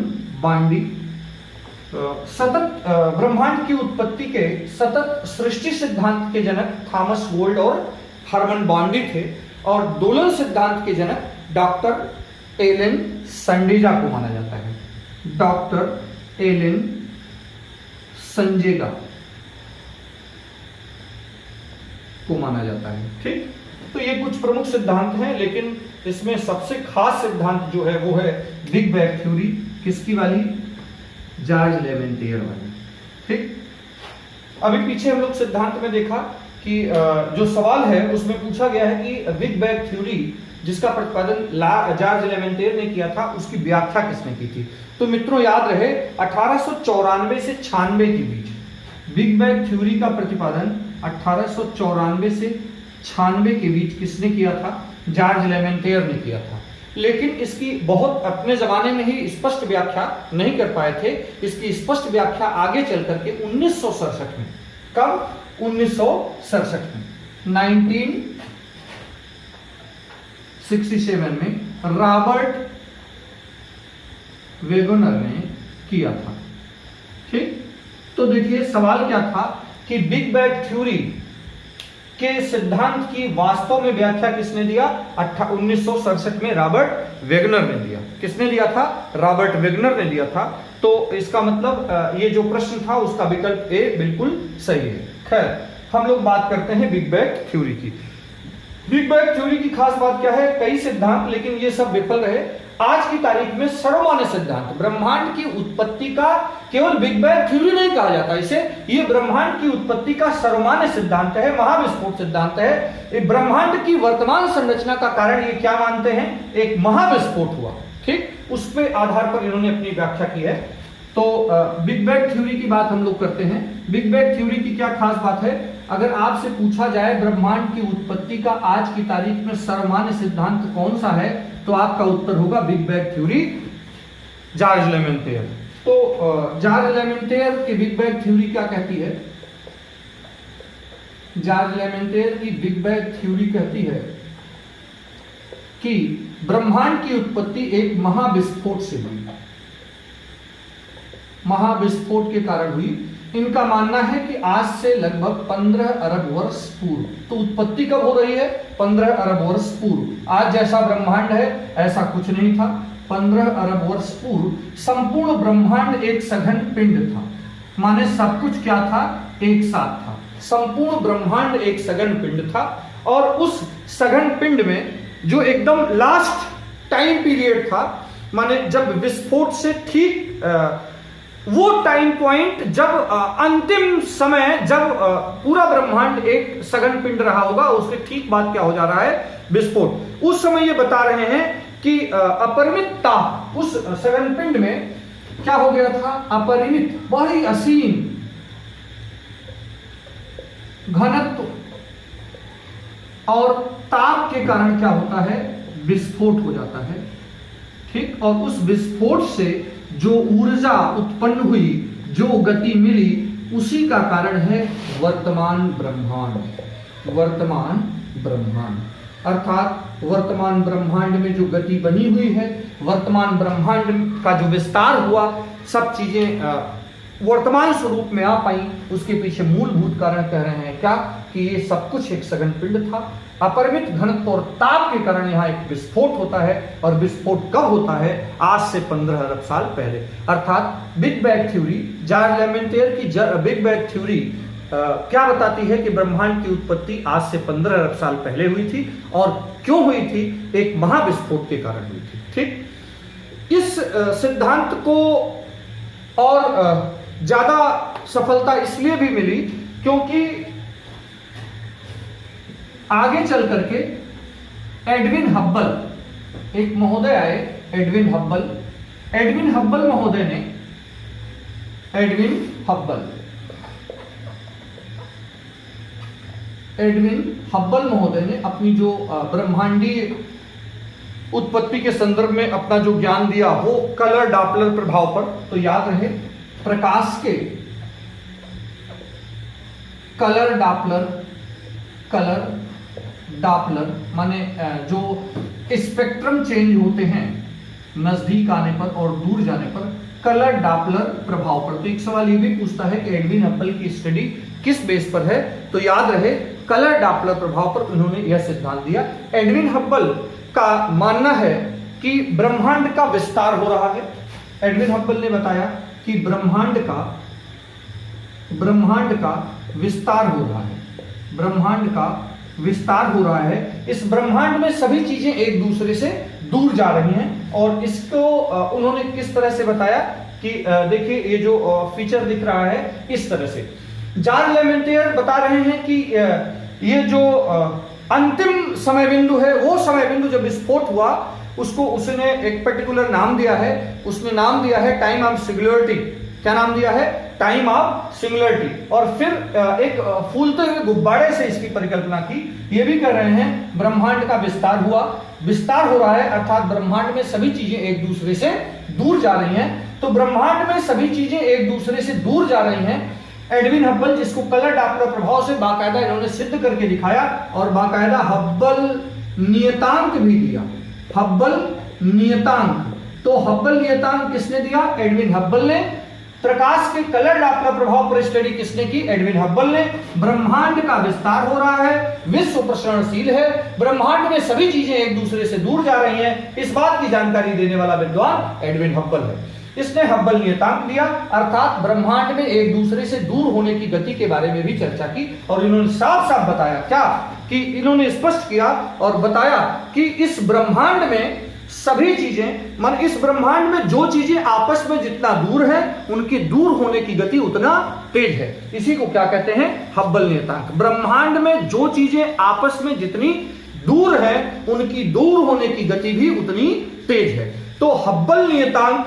बांडी। सतत ब्रह्मांड की उत्पत्ति के सतत सृष्टि सिद्धांत के जनक थॉमस गोल्ड और हरमन बांडी थे। और दोलन सिद्धांत के जनक डॉक्टर एलन संडेजा को माना जाता है, डॉक्टर एलन संजेगा को माना जाता है। ठीक, तो ये कुछ प्रमुख सिद्धांत हैं, लेकिन इसमें सबसे खास सिद्धांत जो है वो है बिग बैंग थ्योरी। किसकी वाली, जॉर्ज लेमेंटेयर वाली। ठीक, अभी पीछे हम लोग सिद्धांत में देखा कि जो सवाल है उसमें पूछा गया है कि बिग बैंग थ्योरी जिसका प्रतिपादन जॉर्ज लेमेंटेयर ने किया था, उसकी व्याख्या किसने की थी। तो मित्रों याद रहे 1894 से 96 के बीच बिग बैंग थ्योरी का प्रतिपादन 1894 से 96 के बीच किसने किया था, जॉर्ज लेमेंटेयर ने किया था। लेकिन इसकी बहुत अपने जमाने में ही स्पष्ट व्याख्या नहीं कर पाए थे। इसकी स्पष्ट व्याख्या आगे चल करके 1967 में, कब, 1967 में, 1967 में रॉबर्ट वेगनर ने किया था। ठीक, तो देखिए सवाल क्या था कि बिग बैंग थ्योरी के सिद्धांत की वास्तव में व्याख्या किसने दिया, 1967 में रॉबर्ट वेगनर ने दिया। किसने दिया था, रॉबर्ट वेगनर ने दिया था। तो इसका मतलब ये जो प्रश्न था उसका विकल्प ए बिल्कुल सही है। खैर, हम लोग बात करते हैं बिग बैंग थ्योरी की। बिग बैंग थ्योरी की खास बात क्या है, कई सिद्धांत, लेकिन ये सब विफल रहे। आज की तारीख में सर्वमान्य सिद्धांत, ब्रह्मांड की उत्पत्ति का केवल बिग बैंग थ्योरी नहीं कहा जाता इसे, ये ब्रह्मांड की उत्पत्ति का सर्वमान्य सिद्धांत है, महाविस्फोट सिद्धांत है। ये ब्रह्मांड की वर्तमान संरचना का कारण ये क्या मानते हैं, एक महाविस्फोट हुआ। ठीक, उस पे आधार पर इन्होंने अपनी व्याख्या की है। तो बिग बैंग थ्योरी की बात हम लोग करते हैं। बिग बैंग थ्योरी की क्या खास बात है? अगर आपसे पूछा जाए ब्रह्मांड की उत्पत्ति का आज की तारीख में सर्वमान्य सिद्धांत कौन सा है, तो आपका उत्तर होगा बिग बैंग थ्योरी, जॉर्ज लेमेंटेयर। तो जॉर्ज लेमेंटेयर की बिग बैंग थ्योरी क्या कहती है? जॉर्ज लेमेंटेयर की बिग बैंग थ्योरी कहती है कि ब्रह्मांड की उत्पत्ति एक महाविस्फोट से हुई, महाविस्फोट के कारण हुई। इनका मानना है कि आज से लगभग 15 अरब वर्ष पूर्व। तो उत्पत्ति कब हो रही है? 15 अरब वर्ष पूर्व। आज जैसा ब्रह्मांड है ऐसा कुछ नहीं था। 15 अरब वर्ष पूर्व संपूर्ण ब्रह्मांड एक सघन पिंड था, माने सब कुछ क्या था? एक साथ था। संपूर्ण ब्रह्मांड एक सघन पिंड था और उस सघन पिंड में जो एकदम लास्ट टाइम पीरियड था, माने जब विस्फोट से ठीक वो टाइम पॉइंट जब अंतिम समय, जब पूरा ब्रह्मांड एक सघन पिंड रहा होगा, उसके ठीक बाद क्या हो जा रहा है? विस्फोट। उस समय ये बता रहे हैं कि अपरिमित ताप उस सघन पिंड में क्या हो गया था? अपरिमित, बड़ी असीम घनत्व और ताप के कारण क्या होता है? विस्फोट हो जाता है। ठीक, और उस विस्फोट से जो ऊर्जा उत्पन्न हुई, जो गति मिली, उसी का कारण है वर्तमान ब्रह्मांड। वर्तमान ब्रह्मांड अर्थात वर्तमान ब्रह्मांड में जो गति बनी हुई है, वर्तमान ब्रह्मांड का जो विस्तार हुआ, सब चीजें वर्तमान स्वरूप में आ पाई, उसके पीछे मूलभूत कारण कह रहे हैं क्या? कि ये सब कुछ एक सघन पिंड था। अपरिमित घनत्व और ताप के कारण यहाँ एक विस्फोट होता है, और विस्फोट कब होता है? आज से 15 अरब साल पहले। अर्थात बिग बैंग थ्योरी, जॉर्ज लेमेंटेयर की बिग बैंग थ्योरी क्या बताती है कि ब्रह्मांड की उत्पत्ति आज से 15 अरब साल पहले हुई थी, और क्यों हुई थी? एक महाविस्फोट के कारण हुई थी। ठीक, इस सिद्धांत को और ज्यादा सफलता इसलिए भी मिली क्योंकि आगे चल करके एडविन हब्बल, एक महोदय आए, एडविन हब्बल महोदय ने, एडविन हब्बल महोदय ने अपनी जो ब्रह्मांडीय उत्पत्ति के संदर्भ में अपना जो ज्ञान दिया वो कलर डॉपलर प्रभाव पर। तो याद रहे, प्रकाश के कलर डॉपलर माने जो स्पेक्ट्रम चेंज होते हैं नजदीक आने पर और दूर जाने पर, कलर डॉपलर प्रभाव पर। तो एक सवाल ये भी पूछता है कि एडविन हब्बल की स्टडी किस बेस पर है? तो याद रहे, कलर डॉपलर प्रभाव पर उन्होंने यह सिद्धांत दिया। एडविन हब्बल का मानना है कि ब्रह्मांड का विस्तार हो रहा है। एडविन हब्बल ने बताया कि ब्रह्मांड का विस्तार हो रहा है, ब्रह्मांड का विस्तार हो रहा है। इस ब्रह्मांड में सभी चीजें एक दूसरे से दूर जा रही हैं, और इसको उन्होंने किस तरह से बताया कि देखिए ये जो फीचर दिख रहा है इस तरह से। जॉर्ज लेमेंटेयर बता रहे हैं कि ये जो अंतिम समय बिंदु है, वो समय बिंदु जब विस्फोट हुआ, उसको उसने एक पर्टिकुलर नाम दिया है। उसने नाम दिया है टाइम ऑफ सिंगुलरिटी। क्या नाम दिया है? Time of singularity. और फिर एक फूलते हुए गुब्बारे से इसकी परिकल्पना की। ये भी कह रहे हैं ब्रह्मांड का विस्तार हुआ, विस्तार हो रहा है, अर्थात ब्रह्मांड में सभी चीजें एक दूसरे से दूर जा रही हैं। तो ब्रह्मांड में सभी चीजें एक दूसरे से दूर जा रही हैं। एडविन हब्बल, जिसको कलर डॉपलर प्रभाव से बाकायदा इन्होंने सिद्ध करके दिखाया, और बाकायदा हब्बल नियतांक भी दिया। हब्बल नियतांक, तो हब्बल नियतांक किसने दिया? एडविन हब्बल ने। प्रकाश के कलर डॉपलर प्रभाव पर स्टडी किसने की? एडविन हब्बल ने। ब्रह्मांड का विस्तार हो रहा है, विश्व प्रसरणशील है, ब्रह्मांड में सभी चीजें एक दूसरे से दूर जा रही हैं, इस बात की जानकारी देने वाला विद्वान एडविन हब्बल है। इसने हब्बल नियतांक दिया, अर्थात ब्रह्मांड में एक दूसरे से दूर होने की गति के बारे में भी चर्चा की, और इन्होंने साफ साफ बताया क्या कि इन्होंने स्पष्ट किया और बताया कि इस ब्रह्मांड में सभी चीजें, मान इस ब्रह्मांड में जो चीजें आपस में जितना दूर है, उनकी दूर होने की गति उतना तेज है। इसी को क्या कहते हैं? हब्बल नियतांक। ब्रह्मांड में जो चीजें आपस में जितनी दूर है, उनकी दूर होने की गति भी उतनी तेज है। तो हब्बल नियतांक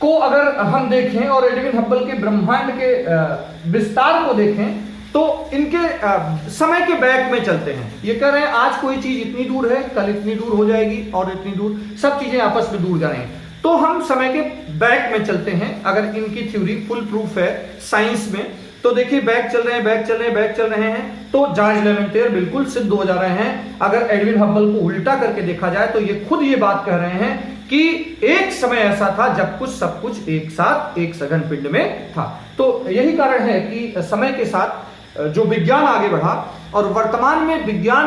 को अगर हम देखें और एडविन हब्बल के ब्रह्मांड के विस्तार को देखें तो इनके समय के बैक में चलते हैं। ये कह रहे हैं आज कोई चीज इतनी दूर है, कल इतनी दूर हो जाएगी और इतनी दूर, सब चीजें आपस में दूर जा रही हैं। तो हम समय के बैक में चलते हैं। अगर इनकी थ्योरी फुल प्रूफ है साइंस में तो देखिए बैक चल रहे हैं, बैक चल रहे हैं, बैक चल रहे हैं, तो जॉर्ज लेमेंटेयर बिल्कुल सिद्ध हो जा रहे हैं। अगर एडविन हब्बल को उल्टा करके देखा जाए तो ये खुद ये बात कह रहे हैं कि एक समय ऐसा था जब कुछ सब कुछ एक साथ एक सघन पिंड में था। तो यही कारण है कि समय के साथ जो विज्ञान आगे बढ़ा और वर्तमान में विज्ञान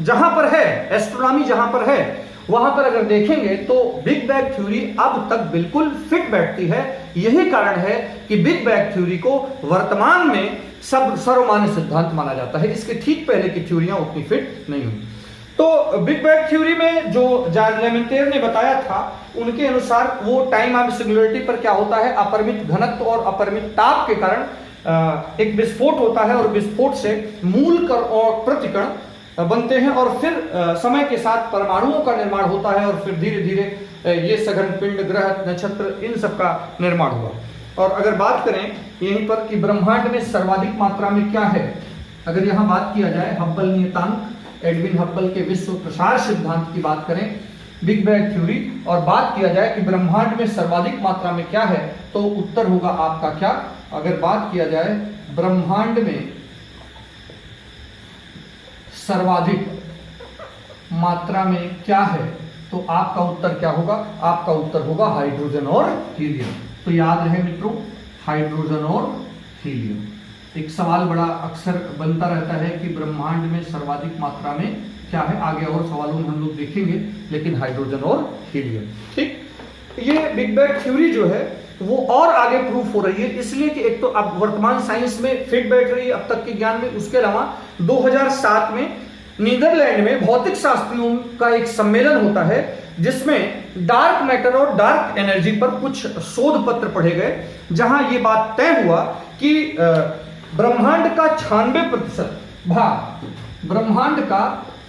जहां पर है, एस्ट्रोनॉमी जहां पर है, वहां पर अगर देखेंगे तो बिग बैंग थ्योरी अब तक बिल्कुल फिट बैठती है। यही कारण है कि बिग बैंग थ्योरी को वर्तमान में सब सर्वमान्य सिद्धांत माना जाता है। इसके ठीक पहले की थ्योरियां उतनी फिट नहीं हुई। तो बिग बैंग थ्योरी में जो जॉर्ज लेमेंटेयर ने बताया था उनके अनुसार वो टाइम ऑफ सिंगुलरिटी पर क्या होता है, अपरिमित घनत्व और अपरिमित ताप के कारण एक विस्फोट होता है और विस्फोट से मूल कण और प्रतिकण बनते हैं और फिर समय के साथ परमाणुओं का निर्माण होता है और फिर धीरे धीरे ये सघन पिंड, ग्रह, नक्षत्र, इन सब का निर्माण हुआ। और अगर बात करें यहीं पर कि ब्रह्मांड में सर्वाधिक मात्रा में क्या है, अगर यहां बात किया जाए हब्बल नियतांक, एडविन हब्बल के विश्व प्रसार सिद्धांत की बात करें, बिग बैंग थ्योरी, और बात किया जाए कि ब्रह्मांड में सर्वाधिक मात्रा में क्या है, तो उत्तर होगा आपका क्या। अगर बात किया जाए ब्रह्मांड में सर्वाधिक मात्रा में क्या है तो आपका उत्तर क्या होगा, आपका उत्तर होगा हाइड्रोजन और हीलियम। तो याद रहे मित्रों, हाइड्रोजन और हीलियम। एक सवाल बड़ा अक्सर बनता रहता है कि ब्रह्मांड में सर्वाधिक मात्रा में क्या है, आगे और सवालों में हम लोग देखेंगे, लेकिन हाइड्रोजन और हीलियम। ठीक, ये बिग बैंग थ्योरी जो है वो और आगे प्रूफ हो रही है, इसलिए कि एक तो अब वर्तमान साइंस में फिट बैठ रही है अब तक के ज्ञान में। उसके अलावा 2007 में नीदरलैंड में भौतिक शास्त्रियों का एक सम्मेलन होता है जिसमें डार्क मैटर और डार्क एनर्जी पर कुछ शोध पत्र पढ़े गए, जहां ये बात तय हुआ कि ब्रह्मांड का 96% भाग, ब्रह्मांड का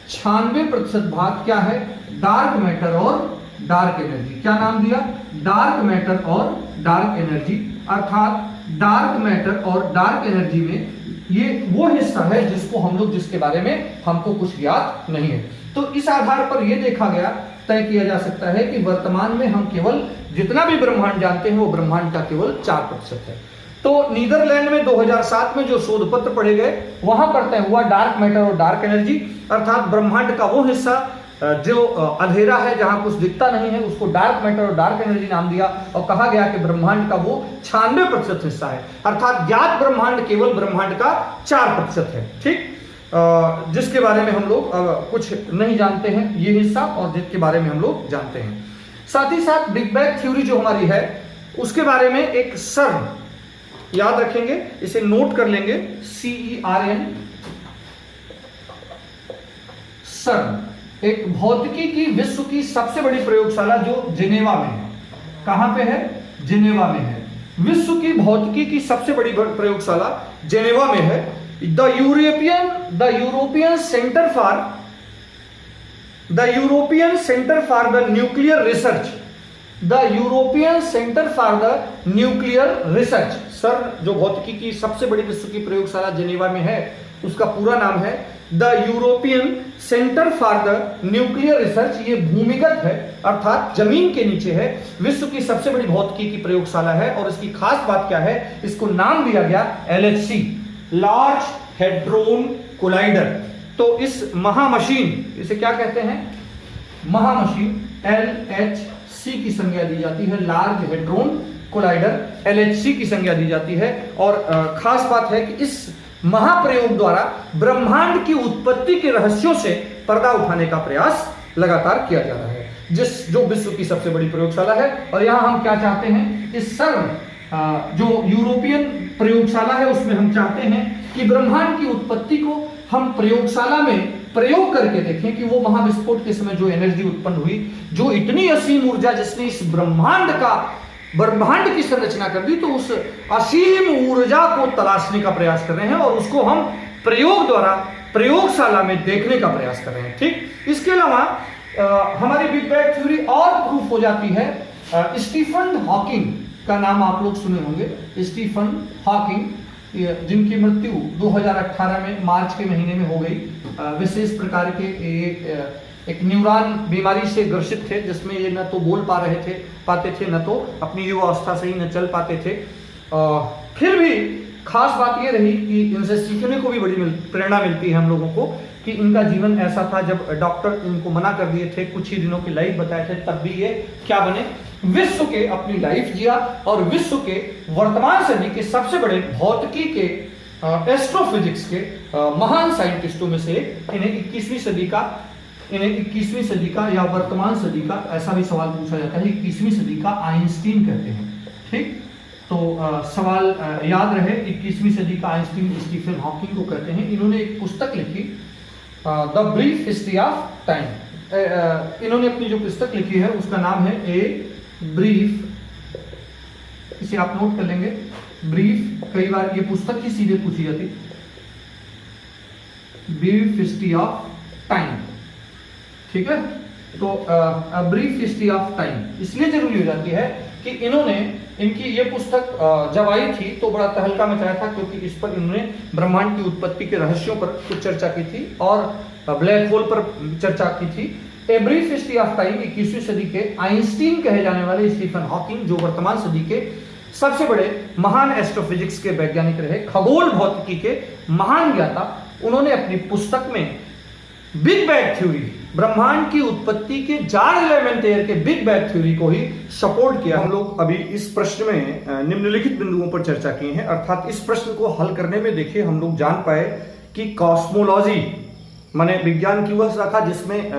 96% भाग क्या है, डार्क मैटर और डार्क एनर्जी। क्या नाम दिया, डार्क मैटर और डार्क एनर्जी। अर्थात डार्क मैटर और डार्क एनर्जी में ये वो हिस्सा है जिसको हम लोग, जिसके बारे में हमको कुछ ज्ञात नहीं है। तो इस आधार पर यह देखा गया, तय किया जा सकता है कि वर्तमान में हम केवल जितना भी ब्रह्मांड जानते हैं वो ब्रह्मांड का केवल 4% है। तो नीदरलैंड में 2007 में जो शोध पत्र पढ़े गए वहां पर तय हुआ डार्क मैटर और डार्क एनर्जी, अर्थात ब्रह्मांड का वो हिस्सा जो अंधेरा है, जहां कुछ दिखता नहीं है, उसको डार्क मैटर और डार्क एनर्जी नाम दिया और कहा गया कि ब्रह्मांड का वो 96% हिस्सा है, अर्थात ज्ञात ब्रह्मांड केवल ब्रह्मांड का 4% है। ठीक, जिसके बारे में हम लोग कुछ नहीं जानते हैं, ये हिस्सा, और जिसके बारे में हम लोग जानते हैं। साथ ही साथ बिग बैंग थ्योरी जो हमारी है उसके बारे में एक CERN, याद रखेंगे, इसे नोट कर लेंगे, CERN, CERN एक भौतिकी की विश्व की सबसे बड़ी प्रयोगशाला जो जिनेवा में है। कहां पे है, जिनेवा में है। विश्व की भौतिकी की सबसे बड़ी प्रयोगशाला जिनेवा में है। The European centre for the nuclear research, the European centre for the nuclear research, CERN जो भौतिकी की सबसे बड़ी विश्व की प्रयोगशाला जिनेवा में है, उसका पूरा नाम है the European centre for the nuclear research. ये भूमिगत है, अर्थात जमीन के नीचे है, विश्व की सबसे बड़ी भौतिकी की प्रयोगशाला है। और इसकी खास बात क्या है, इसको नाम दिया गया LHC, लार्ज हेड्रोन कोलाइडर। तो इस महामशीन, इसे क्या कहते हैं, महामशीन, LHC की संज्ञा दी जाती है, लार्ज हेड्रोन कोलाइडर, LHC की संज्ञा दी जाती है। और खास बात है कि इस महाप्रयोग द्वारा ब्रह्मांड की उत्पत्ति के रहस्यों से पर्दा उठाने का प्रयास लगातार किया जा रहा है, जो विश्व की सबसे बड़ी प्रयोगशाला है। और यहां हम क्या चाहते हैं, इस CERN जो यूरोपियन प्रयोगशाला है उसमें हम चाहते हैं कि ब्रह्मांड की उत्पत्ति को हम प्रयोगशाला में प्रयोग करके देखें कि वो महाविस्फोट के समय जो एनर्जी उत्पन्न हुई, जो इतनी असीम ऊर्जा जिसने इस ब्रह्मांड की संरचना कर दी, तो उस असीम ऊर्जा को तलाशने का प्रयास कर रहे हैं और उसको हम प्रयोग द्वारा प्रयोगशाला में देखने का प्रयास कर रहे हैं। ठीक, इसके अलावा हमारी बिग बैंग थ्योरी और प्रूफ हो जाती है स्टीफन हॉकिंग का नाम आप लोग सुने होंगे। स्टीफन हॉकिंग, जिनकी मृत्यु 2018 में मार्च के महीने में हो गई। विशेष प्रकार के एक न्यूरॉन बीमारी से ग्रसित थे, जिसमें ये न तो बोल पाते थे, न तो अपनी युवावस्था से ही न चल पाते थे। फिर भी खास बात ये रही कि इनसे सीखने को भी बड़ी प्रेरणा मिलती है हम लोगों को कि इनका जीवन ऐसा था, जब डॉक्टर इनको मना कर दिए थे, कुछ ही दिनों की लाइफ बताए थे, तब भी ये क्या बने, विश्व के अपनी लाइफ जिया और विश्व के वर्तमान सदी के सबसे बड़े भौतिकी के एस्ट्रोफिजिक्स के महान साइंटिस्टों में से इन्हें 21वीं सदी का या वर्तमान सदी का, ऐसा भी सवाल पूछा जाता है, 21वीं सदी का आइंस्टीन कहते हैं। ठीक, तो सवाल याद रहे, 21वीं सदी का आइंस्टीन स्टीफन हॉकिंग को कहते हैं। इन्होंने एक पुस्तक लिखी, the brief history of time. इन्होंने अपनी जो पुस्तक लिखी है उसका नाम है ए ब्रीफ, इसे आप नोट कर लेंगे, ब्रीफ। कई बार ये पुस्तक ही सीधे पूछी जाती, ब्रीफ हिस्ट्री ऑफ टाइम। ठीक है, तो ब्रीफ हिस्ट्री ऑफ टाइम इसलिए जरूरी हो जाती है कि इनकी ये पुस्तक जब आई थी तो बड़ा तहलका मचाया था, क्योंकि इस पर इन्होंने ब्रह्मांड की उत्पत्ति के रहस्यों पर कुछ चर्चा की थी और ब्लैक होल पर चर्चा की थी। A brief history of time 21वीं सदी के आइंस्टीन कहे जाने वाले स्टीफन हॉकिंग, जो वर्तमान सदी के सबसे बड़े महान एस्ट्रोफिजिक्स के वैज्ञानिक रहे, खगोल भौतिकी के महान ज्ञाता, उन्होंने अपनी पुस्तक में बिग बैंग थ्योरी, ब्रह्मांड की उत्पत्ति के चार्ल्स लेमेंटियर के बिग बैंग थ्योरी को ही सपोर्ट किया। हम लोग अभी इस प्रश्न में निम्नलिखित बिंदुओं पर चर्चा की है, अर्थात इस प्रश्न को हल करने में देखिए हम लोग जान पाए कि कॉस्मोलॉजी माने विज्ञान की वह शाखा जिसमें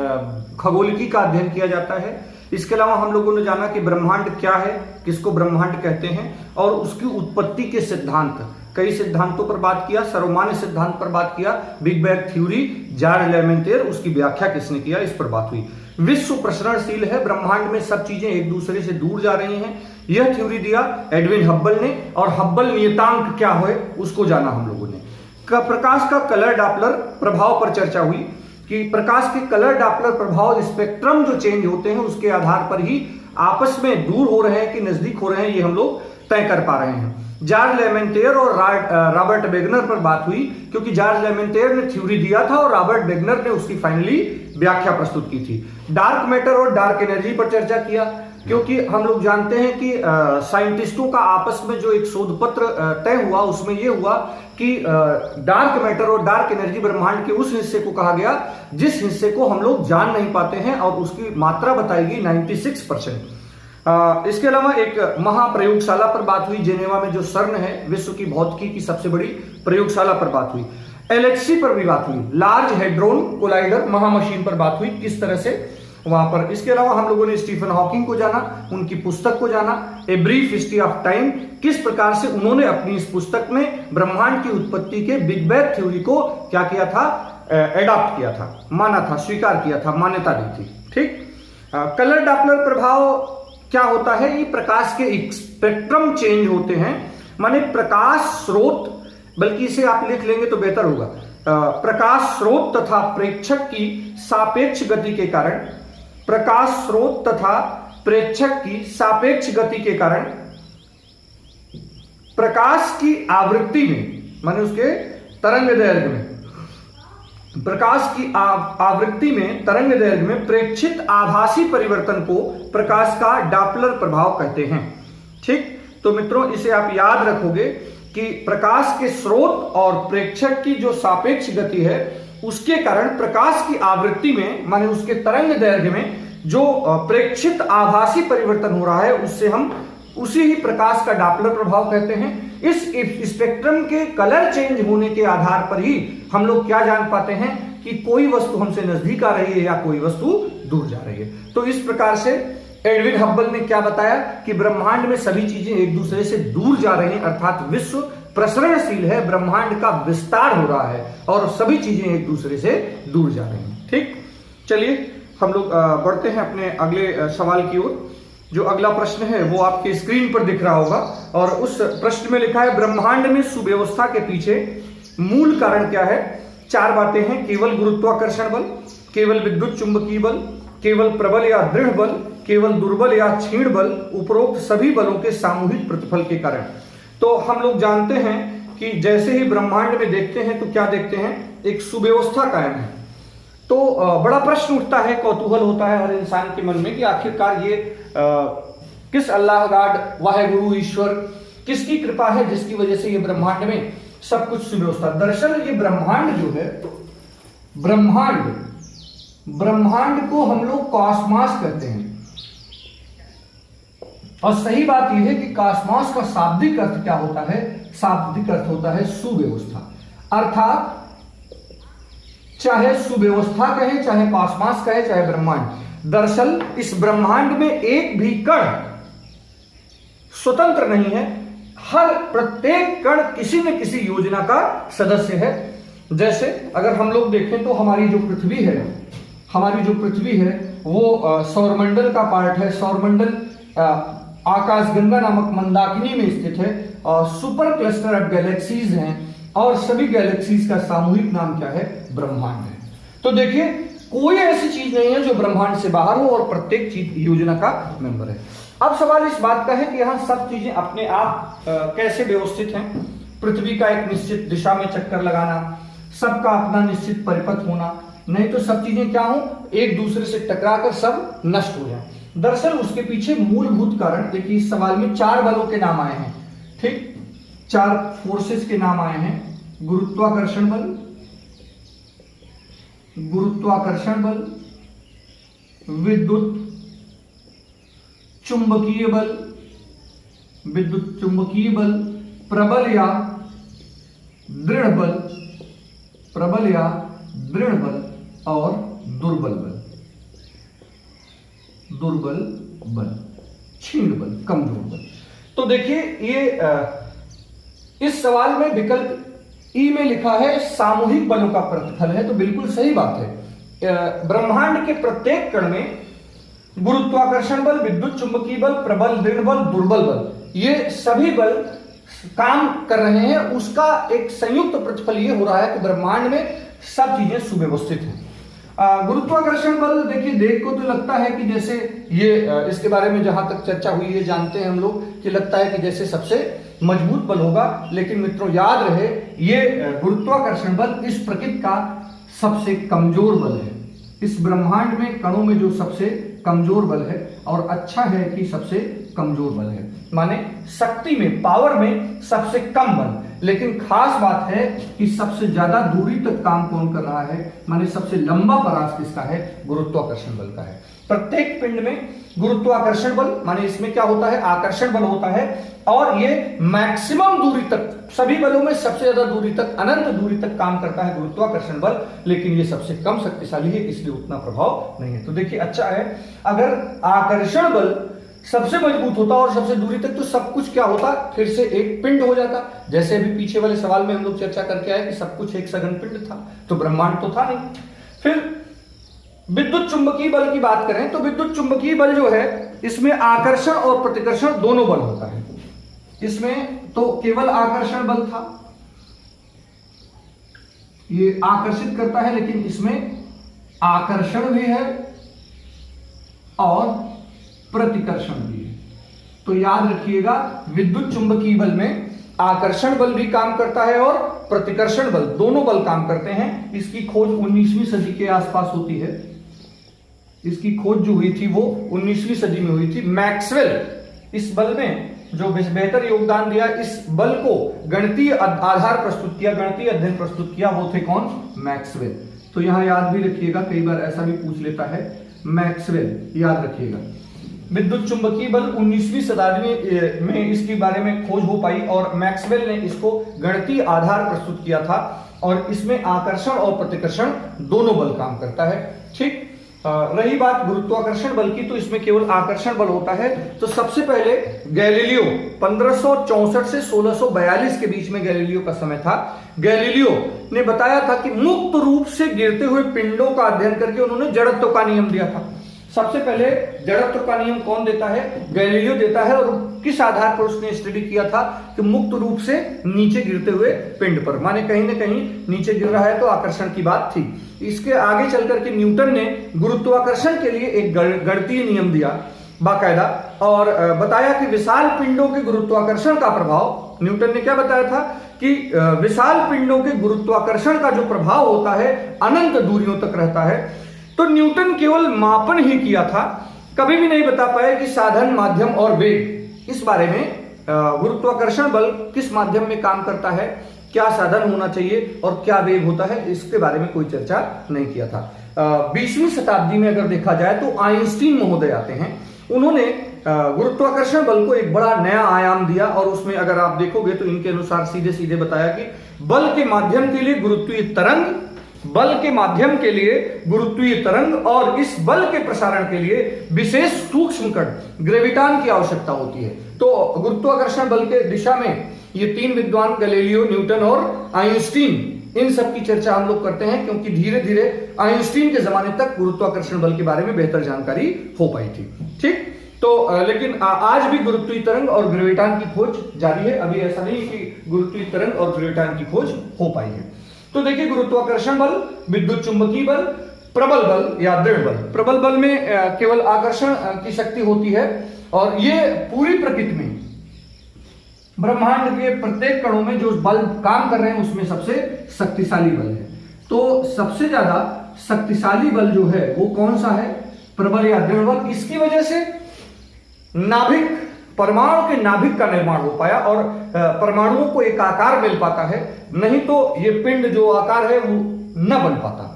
खगोलिकी का अध्ययन किया जाता है। इसके अलावा हम लोगों ने जाना कि ब्रह्मांड क्या है, किसको ब्रह्मांड कहते हैं, और उसकी उत्पत्ति के सिद्धांत, कई सिद्धांतों पर बात किया, सर्वमान्य सिद्धांत पर बात किया, बिग बैंग थ्योरी, चार्ल्स लेमेंटियर, उसकी व्याख्या किसने किया, इस पर बात हुई। विश्व प्रसरणशील है, ब्रह्मांड में सब चीजें एक दूसरे से दूर जा रही हैं, यह थ्योरी दिया एडविन हब्बल ने, और हब्बल नियतांक क्या है उसको जाना हम लोगों ने। प्रकाश का कलर डॉपलर प्रभाव पर चर्चा हुई कि प्रकाश के कलर डॉपलर प्रभाव, स्पेक्ट्रम जो चेंज होते हैं उसके आधार पर ही आपस में दूर हो रहे हैं कि नजदीक हो रहे हैं, ये हम लोग तय कर पा रहे हैं। चार्ल्स लेमेंटियर और रॉबर्ट वेगनर पर बात हुई, क्योंकि चार्ल्स लेमेंटियर ने थ्योरी दिया था और रॉबर्ट वेगनर ने उसकी फाइनली व्याख्या प्रस्तुत की थी। डार्क मैटर और डार्क एनर्जी पर चर्चा किया, क्योंकि हम लोग जानते हैं कि साइंटिस्टों का आपस में जो एक शोध पत्र तय हुआ, उसमें यह हुआ कि डार्क मैटर और डार्क एनर्जी ब्रह्मांड के उस हिस्से को कहा गया जिस हिस्से को हम लोग जान नहीं पाते हैं, और उसकी मात्रा बताई गई 96%। इसके अलावा एक महाप्रयोगशाला पर बात हुई, जेनेवा में जो सर्न है, विश्व की भौतिकी की सबसे बड़ी प्रयोगशाला पर बात हुई। एलएचसी पर भी बात हुई, लार्ज हेड्रोन कोलाइडर महामशीन पर बात हुई, किस तरह से वहां पर। इसके अलावा हम लोगों ने स्टीफन हॉकिंग को जाना, उनकी पुस्तक को जाना, a brief history of time, किस प्रकार से उन्होंने अपनी इस पुस्तक में ब्रह्मांड की उत्पत्ति के बिग बैंग थ्योरी को क्या किया था, एडॉप्ट किया था, माना था, स्वीकार किया था, मान्यता दी थी। ठीक, कलर डॉपलर प्रभाव क्या होता है, ये प्रकाश के स्पेक्ट्रम चेंज होते हैं, माने प्रकाश स्रोत, बल्कि इसे आप लिख लेंगे तो बेहतर होगा, प्रकाश स्रोत तथा प्रेक्षक की सापेक्ष गति के कारण, प्रकाश स्रोत तथा प्रेक्षक की सापेक्ष गति के कारण प्रकाश की आवृत्ति में, माने उसके तरंग दैर्घ्य में, प्रकाश की आवृत्ति में, तरंग दैर्घ्य में प्रेक्षित आभासी परिवर्तन को प्रकाश का डॉपलर प्रभाव कहते हैं। ठीक, तो मित्रों इसे आप याद रखोगे कि प्रकाश के स्रोत और प्रेक्षक की जो सापेक्ष गति है उसके कारण प्रकाश की आवृत्ति में, माने उसके तरंग दैर्घ्य में जो प्रेक्षित आभासी परिवर्तन हो रहा है, उससे हम उसी ही प्रकाश का डॉपलर प्रभाव कहते हैं। इस स्पेक्ट्रम के कलर चेंज होने के आधार पर ही हम लोग क्या जान पाते हैं कि कोई वस्तु हमसे नजदीक आ रही है या कोई वस्तु दूर जा रही है। तो इस प्रकार से एडविन हब्बल ने क्या बताया कि ब्रह्मांड में सभी चीजें एक दूसरे से दूर जा रही हैं, अर्थात विश्व प्रसरणशील है, ब्रह्मांड का विस्तार हो रहा है और सभी चीजें एक दूसरे से दूर जा रही हैं। ठीक, चलिए हम लोग बढ़ते हैं अपने अगले सवाल की ओर। जो अगला प्रश्न है वो आपके स्क्रीन पर दिख रहा होगा, और उस प्रश्न में लिखा है, ब्रह्मांड में सुव्यवस्था के पीछे मूल कारण क्या है। 4 बातें हैं, केवल गुरुत्वाकर्षण बल, केवल विद्युत चुंबकीय बल, केवल प्रबल या दृढ़ बल, केवल दुर्बल या क्षीण बल, उपरोक्त सभी बलों के सामूहिक प्रतिफल के कारण। तो हम लोग जानते हैं कि जैसे ही ब्रह्मांड में देखते हैं तो क्या देखते हैं, एक सुव्यवस्था कायम है। तो बड़ा प्रश्न उठता है, कौतूहल होता है हर इंसान के मन में कि आखिरकार ये किस अल्लाह गॉड वाहेगुरु ईश्वर किसकी कृपा है जिसकी वजह से ये ब्रह्मांड में सब कुछ सुव्यवस्था। दरअसल ये ब्रह्मांड जो है, ब्रह्मांड को हम लोग कॉस्मॉस कहते हैं। और सही बात यह है कि कॉस्मॉस का शाब्दिक अर्थ क्या होता है, शाब्दिक अर्थ होता है सुव्यवस्था। अर्थात चाहे सुव्यवस्था कहे, चाहे कॉस्मॉस कहे, चाहे ब्रह्मांड, दरअसल इस ब्रह्मांड में एक भी कण स्वतंत्र नहीं है। हर प्रत्येक कण किसी न किसी योजना का सदस्य है। जैसे अगर हम लोग देखें तो हमारी जो पृथ्वी है वो सौरमंडल का पार्ट है। सौरमंडल आकाशगंगा नामक मंदाकिनी में स्थित है और सुपर क्लस्टर ऑफ गैलेक्सीज हैं और सभी गैलेक्सीज का सामूहिक नाम क्या है, ब्रह्मांड है। तो देखिए कोई ऐसी चीज नहीं है जो ब्रह्मांड से बाहर हो और प्रत्येक चीज योजना का मेंबर है। अब सवाल इस बात का है कि यहां सब चीजें अपने आप कैसे व्यवस्थित हैं। पृथ्वी का एक निश्चित दिशा में चक्कर लगाना, सबका अपना निश्चित परिपथ होना, नहीं तो सब चीजें क्या हो, एक दूसरे से टकराकर सब नष्ट हो जाए। दरअसल उसके पीछे मूलभूत कारण देखिए, इस सवाल में 4 बलों के नाम आए हैं, ठीक, 4 फोर्सेस के नाम आए हैं। गुरुत्वाकर्षण बल, विद्युत चुंबकीय बल, प्रबल या दृढ़ बल और दुर्बल बल, क्षीण बल, कमजोर बल। तो देखिए ये इस सवाल में विकल्प ई में लिखा है सामूहिक बलों का प्रतिफल है, तो बिल्कुल सही बात है। ब्रह्मांड के प्रत्येक कण में गुरुत्वाकर्षण बल, विद्युत चुंबकीय बल, प्रबल दृढ़ बल, दुर्बल बल, ये सभी बल काम कर रहे हैं। उसका एक संयुक्त प्रतिफल ये हो रहा है कि ब्रह्मांड में सब चीजें सुव्यवस्थित हैं। गुरुत्वाकर्षण बल देखिए, देख को तो लगता है कि जैसे ये इसके बारे में जहां तक चर्चा हुई है जानते हैं हम लोग कि लगता है कि जैसे सबसे मजबूत बल होगा, लेकिन मित्रों याद रहे ये गुरुत्वाकर्षण बल इस प्रकृति का सबसे कमजोर बल है। इस ब्रह्मांड में कणों में जो सबसे कमजोर बल है, और अच्छा है कि सबसे कमजोर बल है, माने शक्ति में, पावर में सबसे कम बल। लेकिन खास बात है कि सबसे ज्यादा दूरी तक काम कौन कर रहा है, माने सबसे लंबा परास किसका है, गुरुत्वाकर्षण बल का है। प्रत्येक पिंड में गुरुत्वाकर्षण बल माने इसमें क्या होता है, आकर्षण बल होता है, और ये मैक्सिमम दूरी तक, सभी बलों में सबसे ज्यादा दूरी तक, अनंत दूरी तक काम करता है गुरुत्वाकर्षण बल, लेकिन ये सबसे कम शक्तिशाली है, इसलिए उतना प्रभाव नहीं है। तो देखिए अच्छा है, अगर आकर्षण बल सबसे मजबूत होता और सबसे दूरी तक, तो सब कुछ क्या होता, फिर से एक पिंड हो जाता। जैसे अभी पीछे वाले सवाल में हम लोग चर्चा करके आए कि सब कुछ एक सघन पिंड था, तो ब्रह्मांड तो था नहीं। फिर विद्युत चुंबकीय बल की बात करें तो विद्युत चुंबकीय बल जो है इसमें आकर्षण और प्रतिकर्षण दोनों बल होता है। इसमें तो केवल आकर्षण बल था, ये आकर्षित करता है, लेकिन इसमें आकर्षण भी है और प्रतिकर्षण भी है। तो याद रखिएगा, विद्युत चुंबकीय बल में आकर्षण बल भी काम करता है और प्रतिकर्षण बल, दोनों बल काम करते हैं। इसकी खोज 19वीं सदी के आसपास होती है। इसकी खोज जो हुई थी वो 19वीं सदी में हुई थी। मैक्सवेल इस बल में जो बेहतर योगदान दिया, इस बल को गणितीय आधार प्रस्तुत किया, गणितीय अध्ययन प्रस्तुत किया, वो थे कौन, मैक्सवेल। तो यहां याद भी रखिएगा, कई बार ऐसा भी पूछ लेता है, मैक्सवेल याद रखिएगा। विद्युत चुंबकीय बल 19वीं शताब्दी में इसके बारे में खोज हो पाई और मैक्सवेल ने इसको गणितीय आधार प्रस्तुत किया था, और इसमें आकर्षण और प्रतिकर्षण दोनों बल काम करता है। ठीक, रही बात गुरुत्वाकर्षण बल की, तो इसमें केवल आकर्षण बल होता है। तो सबसे पहले गैलीलियो 1564 से 1642 के बीच में गैलीलियो का समय था। गैलीलियो ने बताया था कि मुक्त रूप से गिरते हुए पिंडों का अध्ययन करके उन्होंने जड़त्व का नियम दिया था। सबसे पहले जड़त्व का नियम कौन देता है, गैलीलियो देता है। और किस आधार पर उसने स्टडी किया था कि मुक्त रूप से नीचे गिरते हुए पिंड पर, माने कहीं ना कहीं नीचे गिर रहा है तो आकर्षण की बात थी। इसके आगे चलकर के न्यूटन ने गुरुत्वाकर्षण के लिए एक गणितीय नियम दिया बाकायदा, और बताया कि विशाल पिंडों के गुरुत्वाकर्षण का प्रभाव, न्यूटन ने क्या बताया था कि विशाल पिंडों के गुरुत्वाकर्षण का जो प्रभाव होता है अनंत दूरियों तक रहता है। तो न्यूटन केवल मापन ही किया था, कभी भी नहीं बता पाए कि साधन, माध्यम और वेग, इस बारे में गुरुत्वाकर्षण बल किस माध्यम में काम करता है, क्या साधन होना चाहिए और क्या वेग होता है, इसके बारे में कोई चर्चा नहीं किया था। 20वीं शताब्दी में अगर देखा जाए तो आइंस्टीन महोदय आते हैं, उन्होंने गुरुत्वाकर्षण बल को एक बड़ा नया आयाम दिया, और उसमें अगर आप देखोगे तो इनके अनुसार सीधे सीधे बताया कि बल के माध्यम के लिए गुरुत्वीय तरंग, बल के माध्यम के लिए गुरुत्वीय तरंग और इस बल के प्रसारण के लिए विशेष सूक्ष्म कण ग्रेविटान की आवश्यकता होती है। तो गुरुत्वाकर्षण बल के दिशा में ये तीन विद्वान गैलीलियो, न्यूटन और आइंस्टीन, इन सब की चर्चा हम लोग करते हैं, क्योंकि धीरे धीरे आइंस्टीन के जमाने तक गुरुत्वाकर्षण बल के बारे में बेहतर जानकारी हो पाई थी। ठीक, तो लेकिन आज भी गुरुत्वीय तरंग और ग्रेविटान की खोज जारी है। अभी ऐसा नहीं कि गुरुत्वीय तरंग और ग्रेविटान की खोज हो पाई है। तो देखिए, गुरुत्वाकर्षण बल, विद्युत चुंबकीय बल, प्रबल बल या दृढ़ बल। प्रबल बल में केवल आकर्षण की शक्ति होती है, और ये पूरी प्रकृति में ब्रह्मांड के प्रत्येक कणों में जो बल काम कर रहे हैं उसमें सबसे शक्तिशाली बल है। तो सबसे ज्यादा शक्तिशाली बल जो है वो कौन सा है? प्रबल या दृढ़ बल। इसकी वजह से नाभिक, परमाणु के नाभिक का निर्माण हो पाया और परमाणुओं को एक आकार मिल पाता है, नहीं तो ये पिंड जो आकार है वो न बन पाता।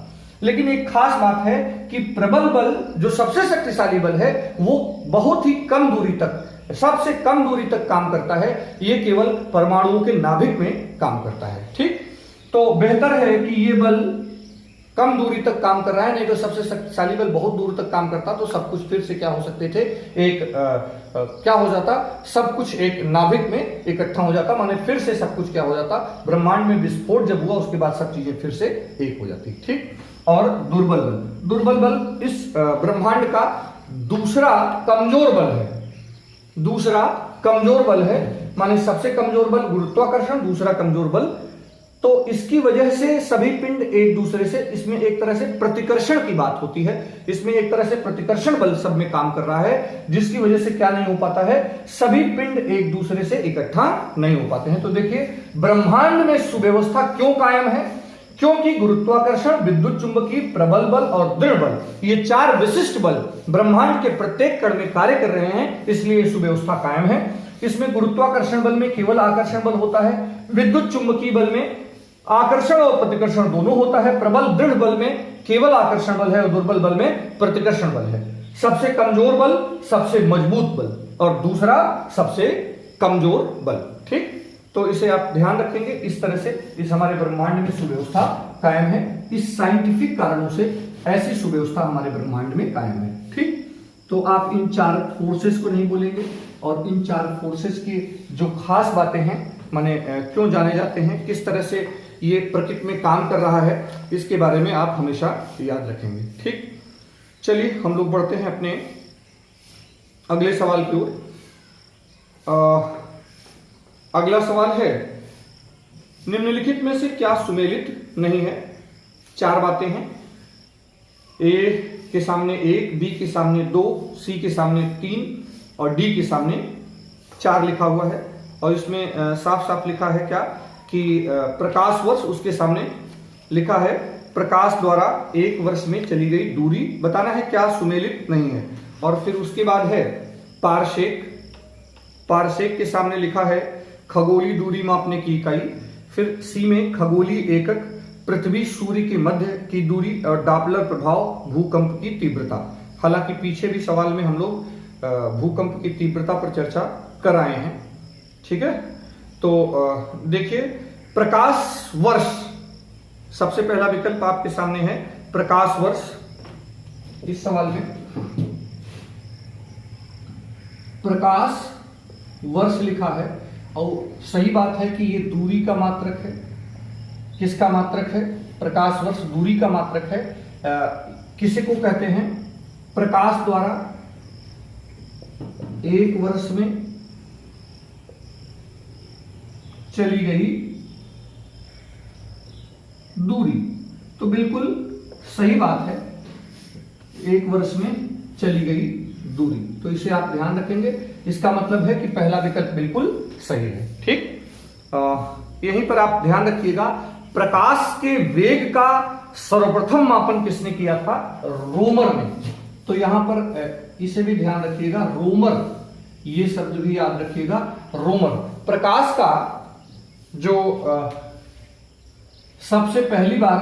लेकिन एक खास बात है कि प्रबल बल जो सबसे शक्तिशाली बल है वो बहुत ही कम दूरी तक, सबसे कम दूरी तक काम करता है। ये केवल परमाणुओं के नाभिक में काम करता है। ठीक, तो बेहतर है कि ये बल कम दूरी तक काम कर रहा है, नहीं तो सबसे शक्तिशाली बल बहुत दूर तक काम करता तो सब कुछ फिर से क्या हो सकते थे, एक क्या हो जाता, सब कुछ एक नाभिक में इकट्ठा हो जाता, माने फिर से सब कुछ क्या हो जाता, ब्रह्मांड में विस्फोट जब हुआ उसके बाद सब चीजें फिर से एक हो जाती। ठीक, और दुर्बल बल, दुर्बल बल इस ब्रह्मांड का दूसरा कमजोर बल है, दूसरा कमजोर बल है, माने सबसे कमजोर बल गुरुत्वाकर्षण, दूसरा कमजोर बल। तो इसकी वजह से सभी पिंड एक दूसरे से, इसमें एक तरह से प्रतिकर्षण की बात होती है, इसमें एक तरह से प्रतिकर्षण बल सब में काम कर रहा है, जिसकी वजह से क्या नहीं हो पाता है, सभी पिंड एक दूसरे से इकट्ठा नहीं हो पाते हैं। तो देखिए, ब्रह्मांड में सुव्यवस्था क्यों कायम है? क्योंकि गुरुत्वाकर्षण, विद्युत चुंबकीय, प्रबल बल और दृढ़ बल, ये चार विशिष्ट बल ब्रह्मांड के प्रत्येक कण में कार्य कर रहे हैं, इसलिए सुव्यवस्था कायम है। इसमें गुरुत्वाकर्षण बल में केवल आकर्षण बल होता है, विद्युत चुंबकीय बल में आकर्षण और प्रतिकर्षण दोनों होता है, प्रबल दृढ़ बल में केवल आकर्षण बल है और दुर्बल बल में प्रतिकर्षण बल है। सबसे कमजोर बल, सबसे मजबूत बल, और दूसरा सबसे कमजोर बल। ठीक, तो इसे आप ध्यान रखेंगे। इस तरह से इस हमारे ब्रह्मांड में सुव्यवस्था कायम है, इस साइंटिफिक कारणों से ऐसी सुव्यवस्था हमारे ब्रह्मांड में कायम है। ठीक, तो आप इन चार फोर्सेस को नहीं बोलेंगे, और इन चार फोर्सेस की जो खास बातें हैं, माने क्यों जाने जाते हैं, किस तरह से ये प्रकृति में काम कर रहा है, इसके बारे में आप हमेशा याद रखेंगे। ठीक, चलिए हम लोग बढ़ते हैं अपने अगले सवाल की ओर। अगला सवाल है, निम्नलिखित में से क्या सुमेलित नहीं है? चार बातें हैं, ए के सामने 1, बी के सामने 2, सी के सामने 3 और डी के सामने 4 लिखा हुआ है। और इसमें साफ साफ लिखा है क्या कि प्रकाश वर्ष, उसके सामने लिखा है प्रकाश द्वारा 1 वर्ष में चली गई दूरी बताना है, क्या सुमेलित नहीं है। और फिर उसके बाद है पारसेक, पारसेक के सामने लिखा है खगोलीय दूरी मापने की इकाई। फिर सी में खगोलीय एकक, पृथ्वी सूर्य के मध्य की दूरी और डॉपलर प्रभाव, भूकंप की तीव्रता। हालांकि पीछे भी सवाल में हम लोग भूकंप की तीव्रता पर चर्चा कर आए हैं। ठीक है, तो देखिए, प्रकाश वर्ष, सबसे पहला विकल्प आपके सामने है प्रकाश वर्ष। इस सवाल में प्रकाश वर्ष लिखा है, और सही बात है कि ये दूरी का मात्रक है। किसका मात्रक है? प्रकाश वर्ष दूरी का मात्रक है। किसे को कहते हैं? प्रकाश द्वारा 1 वर्ष में चली गई दूरी। तो बिल्कुल सही बात है, 1 वर्ष में चली गई दूरी। तो इसे आप ध्यान रखेंगे, इसका मतलब है कि पहला विकल्प बिल्कुल सही है। ठीक, यहीं पर आप ध्यान रखिएगा, प्रकाश के वेग का सर्वप्रथम मापन किसने किया था? रोमर ने। तो यहां पर इसे भी ध्यान रखिएगा, रोमर, ये शब्द भी याद रखिएगा, रोमर। प्रकाश का जो सबसे पहली बार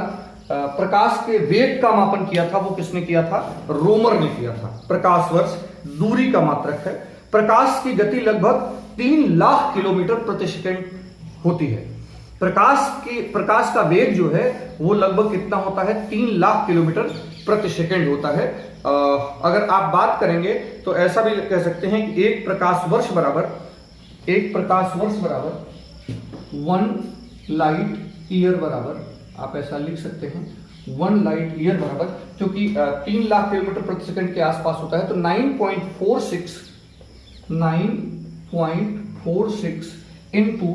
प्रकाश के वेग का मापन किया था वो किसने किया था? रोमर ने किया था। प्रकाश वर्ष दूरी का मात्रक है। प्रकाश की गति लगभग 3 लाख किलोमीटर प्रति सेकंड होती है। प्रकाश का वेग जो है वो लगभग कितना होता है? 3 लाख किलोमीटर प्रति सेकंड होता है। अगर आप बात करेंगे तो ऐसा भी कह सकते हैं कि एक प्रकाश वर्ष बराबर 1 लाइट ईयर बराबर, आप ऐसा लिख सकते हैं, 1 लाइट ईयर बराबर, क्योंकि 3 लाख किलोमीटर प्रति सेकंड के आसपास होता है, तो 9.46 इंटू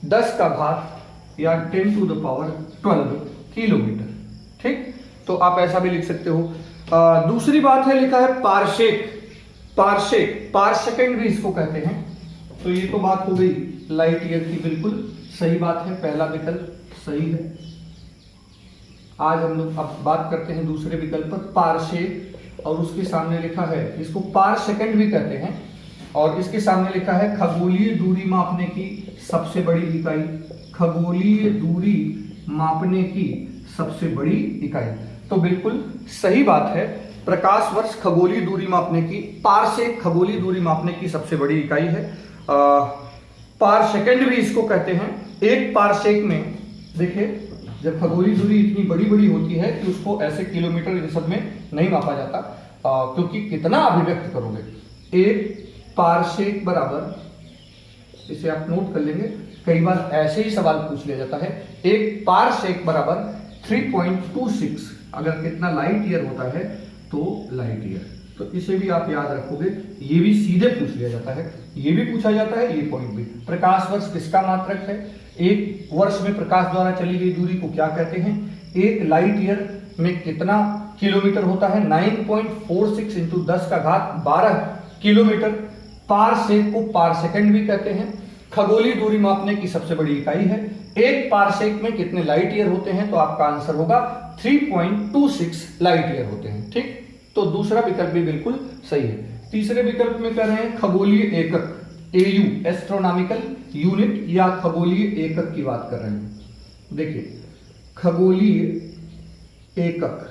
10 का घात या 10 टू द पावर 12 किलोमीटर। ठीक, तो आप ऐसा भी लिख सकते हो। दूसरी बात है, लिखा है पारसेक, पार सेकंड भी इसको कहते हैं। तो ये तो बात हो गई लाइट ईयर की, बिल्कुल सही बात है, पहला विकल्प सही है। आज हम लोग अब बात करते हैं दूसरे विकल्प पर, पारसेक, और उसके सामने लिखा है, इसको पार सेकंड भी कहते हैं, और इसके सामने लिखा है खगोलीय दूरी मापने की सबसे बड़ी इकाई। खगोलीय दूरी मापने की सबसे बड़ी इकाई, तो बिल्कुल सही बात है। प्रकाश वर्ष खगोलीय दूरी मापने की, पारसेक खगोलीय दूरी मापने की सबसे बड़ी इकाई है। पार सेकंड भी इसको कहते हैं। एक पारसेक में देखिए, जब खगोलीय दूरी इतनी बड़ी बड़ी होती है कि उसको ऐसे किलोमीटर इन सब में नहीं मापा जाता, क्योंकि कितना अभिव्यक्त करोगे। एक पारसेक बराबर, इसे आप नोट कर लेंगे, कई बार ऐसे ही सवाल पूछ लिया जाता है। एक पारसेक बराबर 3.26, अगर कितना लाइट ईयर होता है तो लाइट ईयर, तो इसे भी आप याद रखोगे। ये भी सीधे पूछ लिया जाता है, ये भी पूछा जाता है, ये पॉइंट भी। प्रकाश वर्ष किसका मात्रक है? एक वर्ष में प्रकाश द्वारा चली गई दूरी को क्या कहते हैं? एक लाइट ईयर में कितना किलोमीटर होता है? 9.46 इंटू 10 का घात 12 किलोमीटर। पारसेक को पार सेकंड भी कहते हैं। खगोलीय दूरी मापने की सबसे बड़ी इकाई है। एक पारसेक में कितने लाइट ईयर होते हैं? तो आपका आंसर होगा 3.26 लाइट ईयर होते हैं। ठीक, तो दूसरा विकल्प भी बिल्कुल सही है। तीसरे विकल्प में कह रहे हैं खगोलीय एकक, एयू, एस्ट्रोनॉमिकल यूनिट, या खगोलीय एकक की बात कर रहे हैं। देखिए, खगोलीय एकक,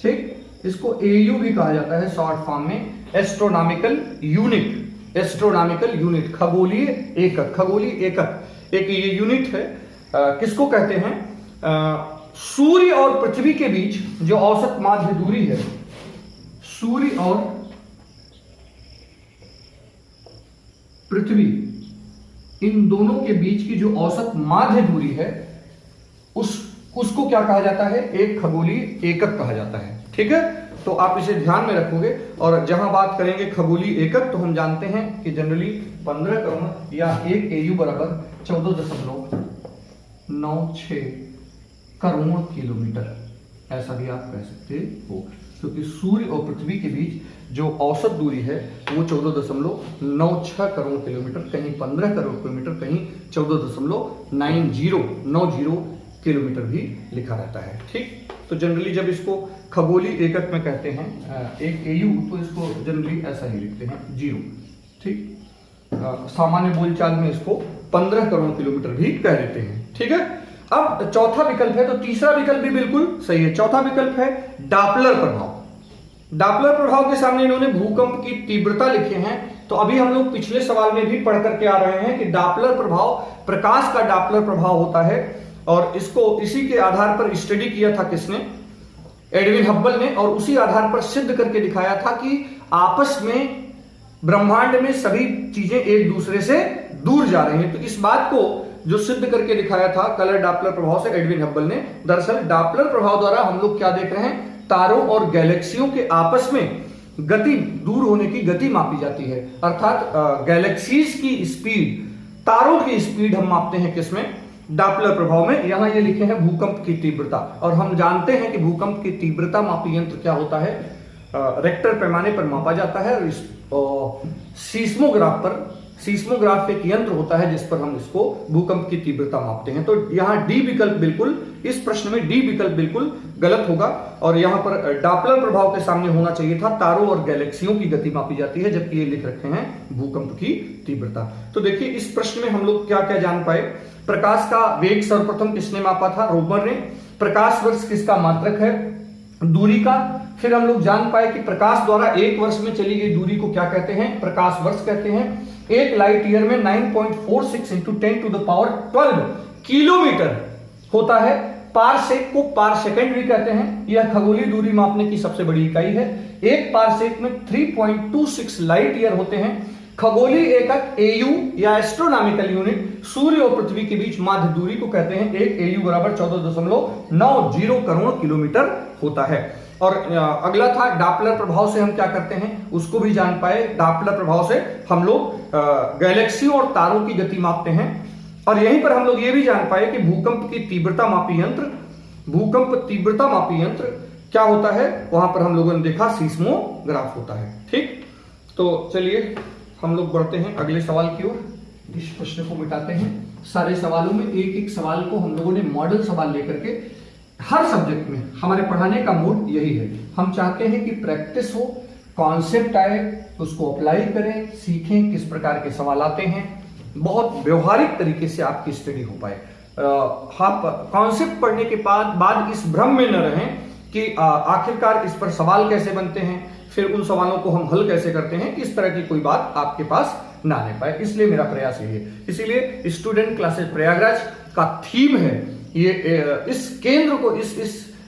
ठीक, इसको एयू भी कहा जाता है शॉर्ट फॉर्म में, एस्ट्रोनॉमिकल यूनिट। एस्ट्रोनॉमिकल यूनिट, खगोलीय एकक। खगोलीय एकक एक ये यूनिट है, किसको कहते हैं? सूर्य और पृथ्वी के बीच जो औसत माध्य दूरी है, सूर्य और पृथ्वी, इन दोनों के बीच की जो औसत माध्य दूरी है, उसको क्या कहा जाता है? एक खगोलीय एकक कहा जाता है। ठीक है, तो आप इसे ध्यान में रखोगे। और जहां बात करेंगे खगोलीय एकक, तो हम जानते हैं कि जनरली 15 करोड़ या 1 एयू बराबर 14.96 करोड़ किलोमीटर, ऐसा भी आप कह सकते हो, क्योंकि सूर्य और पृथ्वी के बीच जो औसत दूरी है वो 14.96 करोड़ किलोमीटर, कहीं 15 करोड़ किलोमीटर, कहीं 14.90 किलोमीटर भी लिखा रहता है। ठीक, तो जनरली जब इसको खगोलीय एकक में कहते हैं एक एयू, तो इसको जनरली ऐसा ही लिखते हैं 0। ठीक, सामान्य बोलचाल में इसको 15 करोड़ किलोमीटर भी कह देते हैं। ठीक है, अब चौथा विकल्प है, तो तीसरा विकल्प भी बिल्कुल सही है। चौथा विकल्प है डॉपलर प्रभाव। डॉपलर प्रभाव के सामने इन्होंने भूकंप की तीव्रता लिखे हैं। तो अभी हम लोग पिछले सवाल में भी पढ़ करके आ रहे हैं कि डॉपलर प्रभाव, प्रकाश का डॉपलर प्रभाव होता है, और इसको इसी के आधार पर स्टडी किया था किसने? एडविन हब्बल ने, और उसी आधार पर सिद्ध करके दिखाया था कि आपस में ब्रह्मांड में सभी चीजें एक दूसरे से दूर जा रही हैं। तो इस बात को जो सिद्ध करके दिखाया था कलर डॉपलर प्रभाव से एडविन हब्बल ने, दरअसल डॉपलर प्रभाव द्वारा हम लोग क्या देख रहे हैं? तारों और गैलेक्सियों के आपस में गति, दूर होने की गति मापी जाती है। अर्थात गैलेक्सीज की स्पीड, तारों की स्पीड हम मापते हैं किसमें? डॉपलर प्रभाव में। यहां ये लिखे हैं भूकंप की तीव्रता, और हम जानते हैं कि भूकंप की तीव्रता मापी यंत्र क्या होता है? रेक्टर पैमाने पर मापा जाता है। और सीस्मोग्राफ एक यंत्र होता है जिस पर हम इसको भूकंप की तीव्रता मापते हैं। तो यहाँ डी विकल्प बिल्कुल, इस प्रश्न में डी विकल्प बिल्कुल गलत होगा और यहाँ पर डॉपलर प्रभाव के सामने होना चाहिए था तारों और गैलेक्सियों की गति मापी जाती है, जबकि ये लिख रखे हैं भूकंप की तीव्रता। तो देखिए इस प्रश्न में हम लोग क्या क्या जान पाए। प्रकाश का वेग सर्वप्रथम किसने मापा था? रोमर ने। प्रकाश वर्ष किसका मात्रक है? दूरी का। फिर हम लोग जान पाए कि प्रकाश द्वारा एक वर्ष में चली गई दूरी को क्या कहते हैं? प्रकाश वर्ष कहते हैं। एक लाइट ईयर में 9.46 into 10 to the power 12 kilometre होता है। पारसेक को पार सेकेंड भी कहते हैं। यह खगोलीय दूरी मापने की सबसे बड़ी इकाई है। एक पारसेक में 3.26 लाइट ईयर होते हैं। खगोलीय एकक एयू या एस्ट्रोनॉमिकल यूनिट सूर्य और पृथ्वी के बीच माध्य दूरी को कहते हैं। एक एयू बराबर 14.90 करोड़ किलोमीटर होता है। और अगला था डॉपलर प्रभाव से हम क्या करते हैं, उसको भी जान पाए। डॉपलर प्रभाव से हम लोग गैलेक्सियों और तारों की गति मापते हैं। और यहीं पर हम लोग ये भी जान पाए कि भूकंप की तीव्रता मापी यंत्र, भूकंप तीव्रता मापी यंत्र क्या होता है, वहां पर हम लोगों ने देखा सीस्मोग्राफ होता है। ठीक, तो चलिए हम लोग बढ़ते हैं अगले सवाल की ओर। इस प्रश्न को मिटाते हैं। सारे सवालों में एक एक सवाल को हम लोगों ने मॉडल सवाल लेकर के हर सब्जेक्ट में, हमारे पढ़ाने का मूड यही है। हम चाहते हैं कि प्रैक्टिस हो, कॉन्सेप्ट आए, उसको अप्लाई करें, सीखें किस प्रकार के सवाल आते हैं, बहुत व्यवहारिक तरीके से आपकी स्टडी हो पाए। आप कॉन्सेप्ट पढ़ने के बाद इस भ्रम में न रहें कि आखिरकार इस पर सवाल कैसे बनते हैं, फिर उन सवालों को हम हल कैसे करते हैं, इस तरह की कोई बात आपके पास ना आने पाए। इसलिए मेरा प्रयास यही है। इसीलिए स्टूडेंट क्लासेस प्रयागराज का थीम है ये, इस केंद्र को,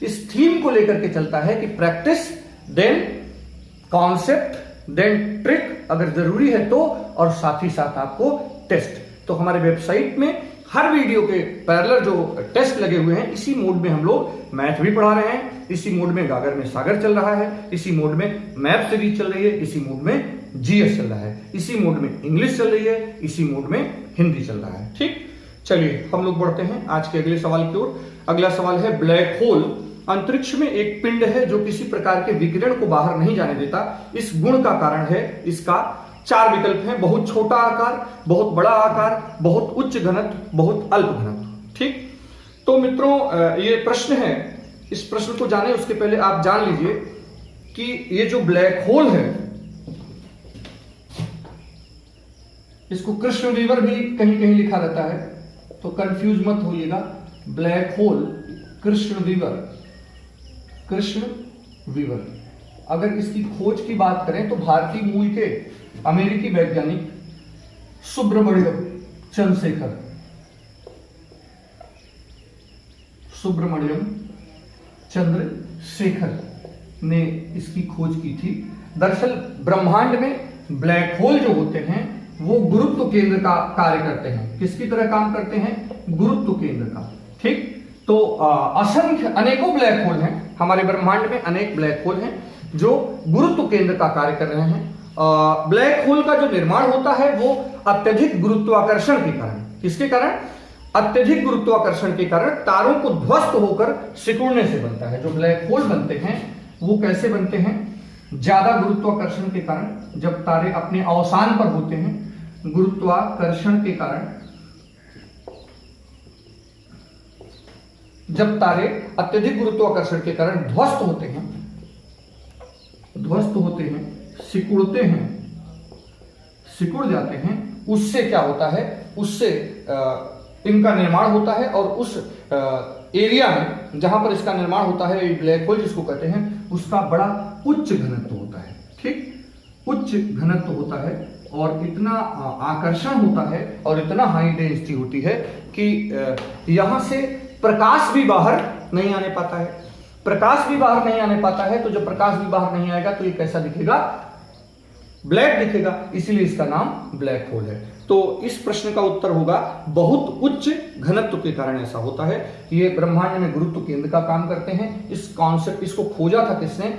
इस थीम को लेकर के चलता है कि practice then concept then trick अगर जरूरी है तो, और साथ ही साथ आपको टेस्ट। तो हमारे वेबसाइट में हर वीडियो के पैरेलल जो टेस्ट लगे हुए हैं, इसी मोड में हम लोग मैथ भी पढ़ा रहे हैं, इसी मोड में गागर में सागर चल रहा है, इसी मोड में मैप सीरीज चल रही है, इसी मोड में जीएस चल रहा है, इसी मोड में इंग्लिश चल रही है, इसी मोड में हिंदी चल रहा है। ठीक, चलिए हम लोग बढ़ते हैं आज के अगले सवाल की ओर। अगला सवाल है ब्लैक होल। अंतरिक्ष में एक पिंड है जो किसी प्रकार के विकिरण को बाहर नहीं जाने देता। इस गुण का कारण है, इसका 4 विकल्प हैं। बहुत छोटा आकार, बहुत बड़ा आकार, बहुत उच्च घनत्व, बहुत अल्प घनत्व। ठीक, तो मित्रों ये प्रश्न है, इस प्रश्न को जाने उसके पहले आप जान लीजिए कि ये जो ब्लैक होल है, इसको कृष्ण वीवर भी कहीं कहीं लिखा रहता है, तो कंफ्यूज मत होइएगा। Black hole Krishna weaver. अगर इसकी खोज की बात करें तो भारतीय मूल के अमेरिकी वैज्ञानिक सुब्रमण्यम चंद्रशेखर ने इसकी खोज की थी। दरअसल ब्रह्मांड में ब्लैक होल जो होते हैं वो गुरुत्व केंद्र का कार्य करते हैं। किसकी तरह काम करते हैं? गुरुत्व केंद्र का। ठीक, तो असंख्य अनेकों ब्लैक होल हैं हमारे ब्रह्मांड में, अनेक ब्लैक होल हैं जो गुरुत्व केंद्र का कार्य कर रहे हैं। ब्लैक होल का जो निर्माण होता है वो अत्यधिक गुरुत्वाकर्षण के कारण, किसके कारण? अत्यधिक गुरुत्वाकर्षण के कारण तारों को ध्वस्त होकर सिकुड़ने से बनता है। जो ब्लैक होल बनते हैं वो कैसे बनते हैं? ज्यादा गुरुत्वाकर्षण के कारण, जब तारे अपने अवसान पर होते हैं, गुरुत्वाकर्षण के कारण जब तारे अत्यधिक गुरुत्वाकर्षण के कारण ध्वस्त होते हैं, सिकुड़ जाते हैं, उससे क्या होता है? उससे इनका निर्माण होता है और उस एरिया में जहां पर इसका निर्माण होता है, ब्लैक होल जिसको कहते हैं, उसका बड़ा उच्च घनत्व होता है। ठीक, उच्च घनत्व होता है और इतना आकर्षण होता है और इतना हाई डेंसिटी होती है कि यहां से प्रकाश भी बाहर नहीं आने पाता है। तो जब प्रकाश भी बाहर नहीं आएगा तो ये कैसा दिखेगा? ब्लैक दिखेगा। इसीलिए इसका नाम ब्लैक होल है। तो इस प्रश्न का उत्तर होगा बहुत उच्च घनत्व के कारण ऐसा होता है। ये ब्रह्मांड में गुरुत्व केंद्र का काम करते हैं। इस कॉन्सेप्ट, इसको खोजा था किसने?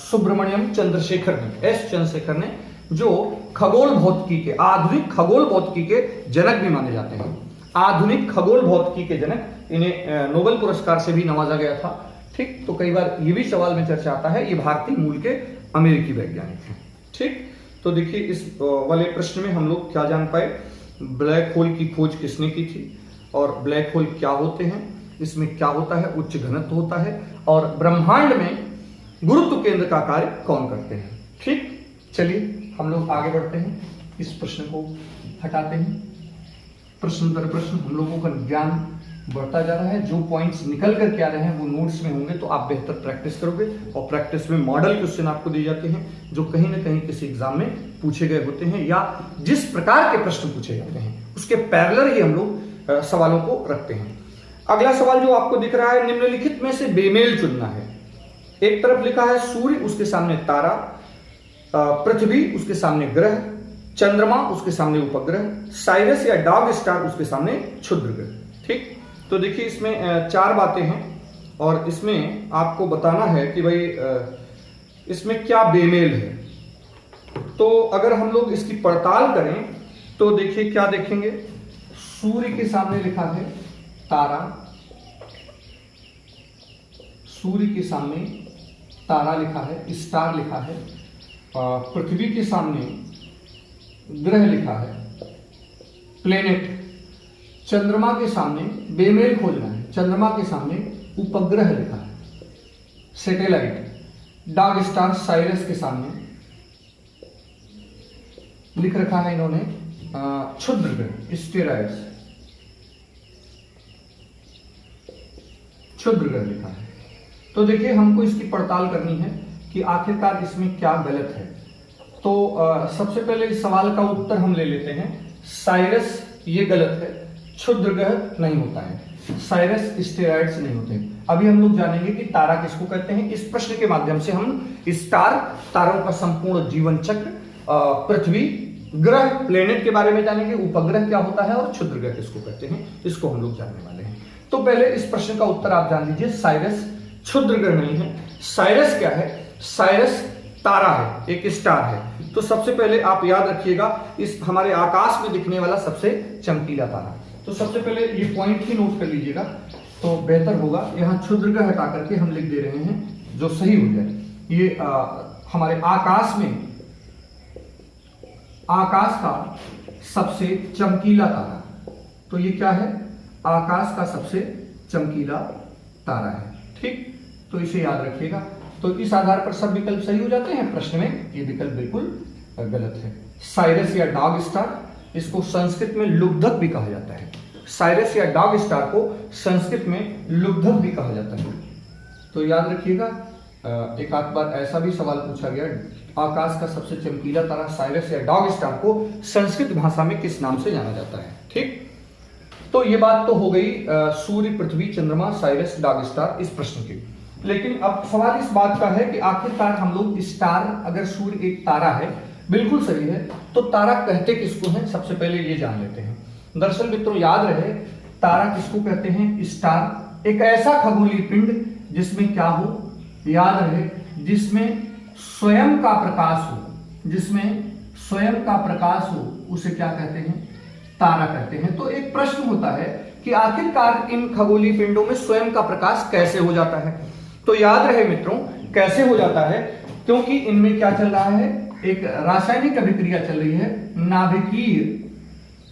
सुब्रमण्यम चंद्रशेखर ने, एस चंद्रशेखर ने, जो खगोल भौतिकी के, आधुनिक खगोल भौतिकी के जनक भी माने जाते हैं। आधुनिक खगोल भौतिकी के जनक, इन्हें नोबेल पुरस्कार से भी नवाजा गया था। ठीक, तो कई बार ये भी सवाल में चर्चा आता है, ये भारतीय मूल के अमेरिकी वैज्ञानिक हैं। ठीक, तो देखिए इस वाले प्रश्न में हम लोग क्या जान पाए, ब्लैक होल की खोज किसने की थी, और ब्लैक होल क्या होते हैं, इसमें क्या होता है, उच्च घनत्व होता है, और ब्रह्मांड में गुरुत्व केंद्र का कार्य कौन करते हैं। ठीक, चलिए हम लोग आगे बढ़ते हैं, इस प्रश्न को हटाते हैं। प्रश्न दर प्रश्न हम लोगों का ज्ञान बढ़ता जा रहा है, जो पॉइंट्स निकल कर के आ रहे हैं वो नोट्स में होंगे, तो आप बेहतर प्रैक्टिस करोगे, और प्रैक्टिस में मॉडल क्वेश्चन आपको दिए जाते हैं जो कहीं ना कहीं किसी एग्जाम में पूछे गए होते हैं, या जिस प्रकार के प्रश्न पूछे जाते हैं उसके पैरेलल ही हम लोग सवालों को रखते हैं। अगला सवाल जो आपको दिख रहा है, निम्नलिखित में से बेमेल चुनना है। एक तरफ लिखा है सूर्य, उसके सामने तारा, पृथ्वी, उसके सामने ग्रह, चंद्रमा, उसके सामने उपग्रह, साइरस या डॉग स्टार, उसके सामने क्षुद्र ग्रह। ठीक, तो देखिए इसमें चार बातें हैं, और इसमें आपको बताना है कि भाई इसमें क्या बेमेल है। तो अगर हम लोग इसकी पड़ताल करें तो देखिए क्या देखेंगे, सूर्य के सामने लिखा है तारा, सूर्य के सामने तारा लिखा है, स्टार लिखा है, पृथ्वी के सामने ग्रह लिखा है, प्लेनेट, चंद्रमा के सामने बेमेल खोजना है, चंद्रमा के सामने उपग्रह लिखा है, सैटेलाइट, डॉग स्टार, साइरस के सामने लिख रखा है इन्होंने क्षुद्र ग्रह, स्टेरॉइड्स, क्षुद्र ग्रह लिखा है। तो देखिए हमको इसकी पड़ताल करनी है कि आखिरकार इसमें क्या गलत है। तो सबसे पहले इस सवाल का उत्तर हम ले लेते हैं, साइरस ये गलत है, क्षुद्र ग्रह नहीं होता है, साइरस स्टेरॉइड्स नहीं होते। अभी हम लोग जानेंगे कि तारा किसको कहते हैं। इस प्रश्न के माध्यम से हम स्टार, तारों का संपूर्ण जीवन चक्र, पृथ्वी, ग्रह, प्लेनेट के बारे में जानेंगे, उपग्रह क्या होता है और क्षुद्र ग्रह किसको कहते हैं, इसको हम लोग जानने वाले हैं। तो पहले इस प्रश्न का उत्तर आप जान लीजिए, साइरस क्षुद्र ग्रह नहीं है। साइरस क्या है, साइरस तारा है, एक स्टार है। तो सबसे पहले आप याद रखिएगा, इस हमारे आकाश में दिखने वाला सबसे चमकीला तारा। तो सबसे पहले ये पॉइंट ही नोट कर लीजिएगा तो बेहतर होगा। यहाँ क्षुद्र ग्रह हटा करके हम लिख दे रहे हैं जो सही हो जाए। ये हमारे आकाश में, आकाश का सबसे चमकीला तारा, तो ये क्या है, आकाश का सबसे चमकीला तारा है। ठीक, तो इसे याद रखिएगा। तो इस आधार पर सब विकल्प सही हो जाते हैं। प्रश्न में ये विकल्प बिल्कुल गलत है। साइरस या डॉग स्टार, इसको संस्कृत में लुब्धक भी कहा जाता है। साइरस या डॉग स्टार को संस्कृत में लुब्धक भी कहा जाता है। तो याद रखिएगा, एक आध बार ऐसा भी सवाल पूछा गया, आकाश का सबसे चमकीला तारा साइरस या डॉग स्टार को संस्कृत भाषा में किस नाम से जाना जाता है। ठीक, तो ये बात तो हो गई सूर्य, पृथ्वी, चंद्रमा, साइरस, डॉग स्टार इस प्रश्न की। लेकिन अब सवाल इस बात का है कि आखिरकार हम लोग स्टार, अगर सूर्य एक तारा है, बिल्कुल सही है, तो तारा कहते किसको हैं, सबसे पहले ये जान लेते हैं। दरअसल मित्रों याद रहे, तारा किसको कहते हैं, स्टार एक ऐसा खगोलीय पिंड जिसमें क्या हो, याद रहे, जिसमें स्वयं का प्रकाश हो, जिसमें स्वयं का प्रकाश हो, उसे क्या कहते हैं, तारा कहते हैं। तो एक प्रश्न होता है कि आखिरकार इन खगोलीय पिंडों में स्वयं का प्रकाश कैसे हो जाता है। तो याद रहे मित्रों, कैसे हो जाता है, क्योंकि इनमें क्या चल रहा है, एक रासायनिक अभिक्रिया चल रही है, नाभिकीय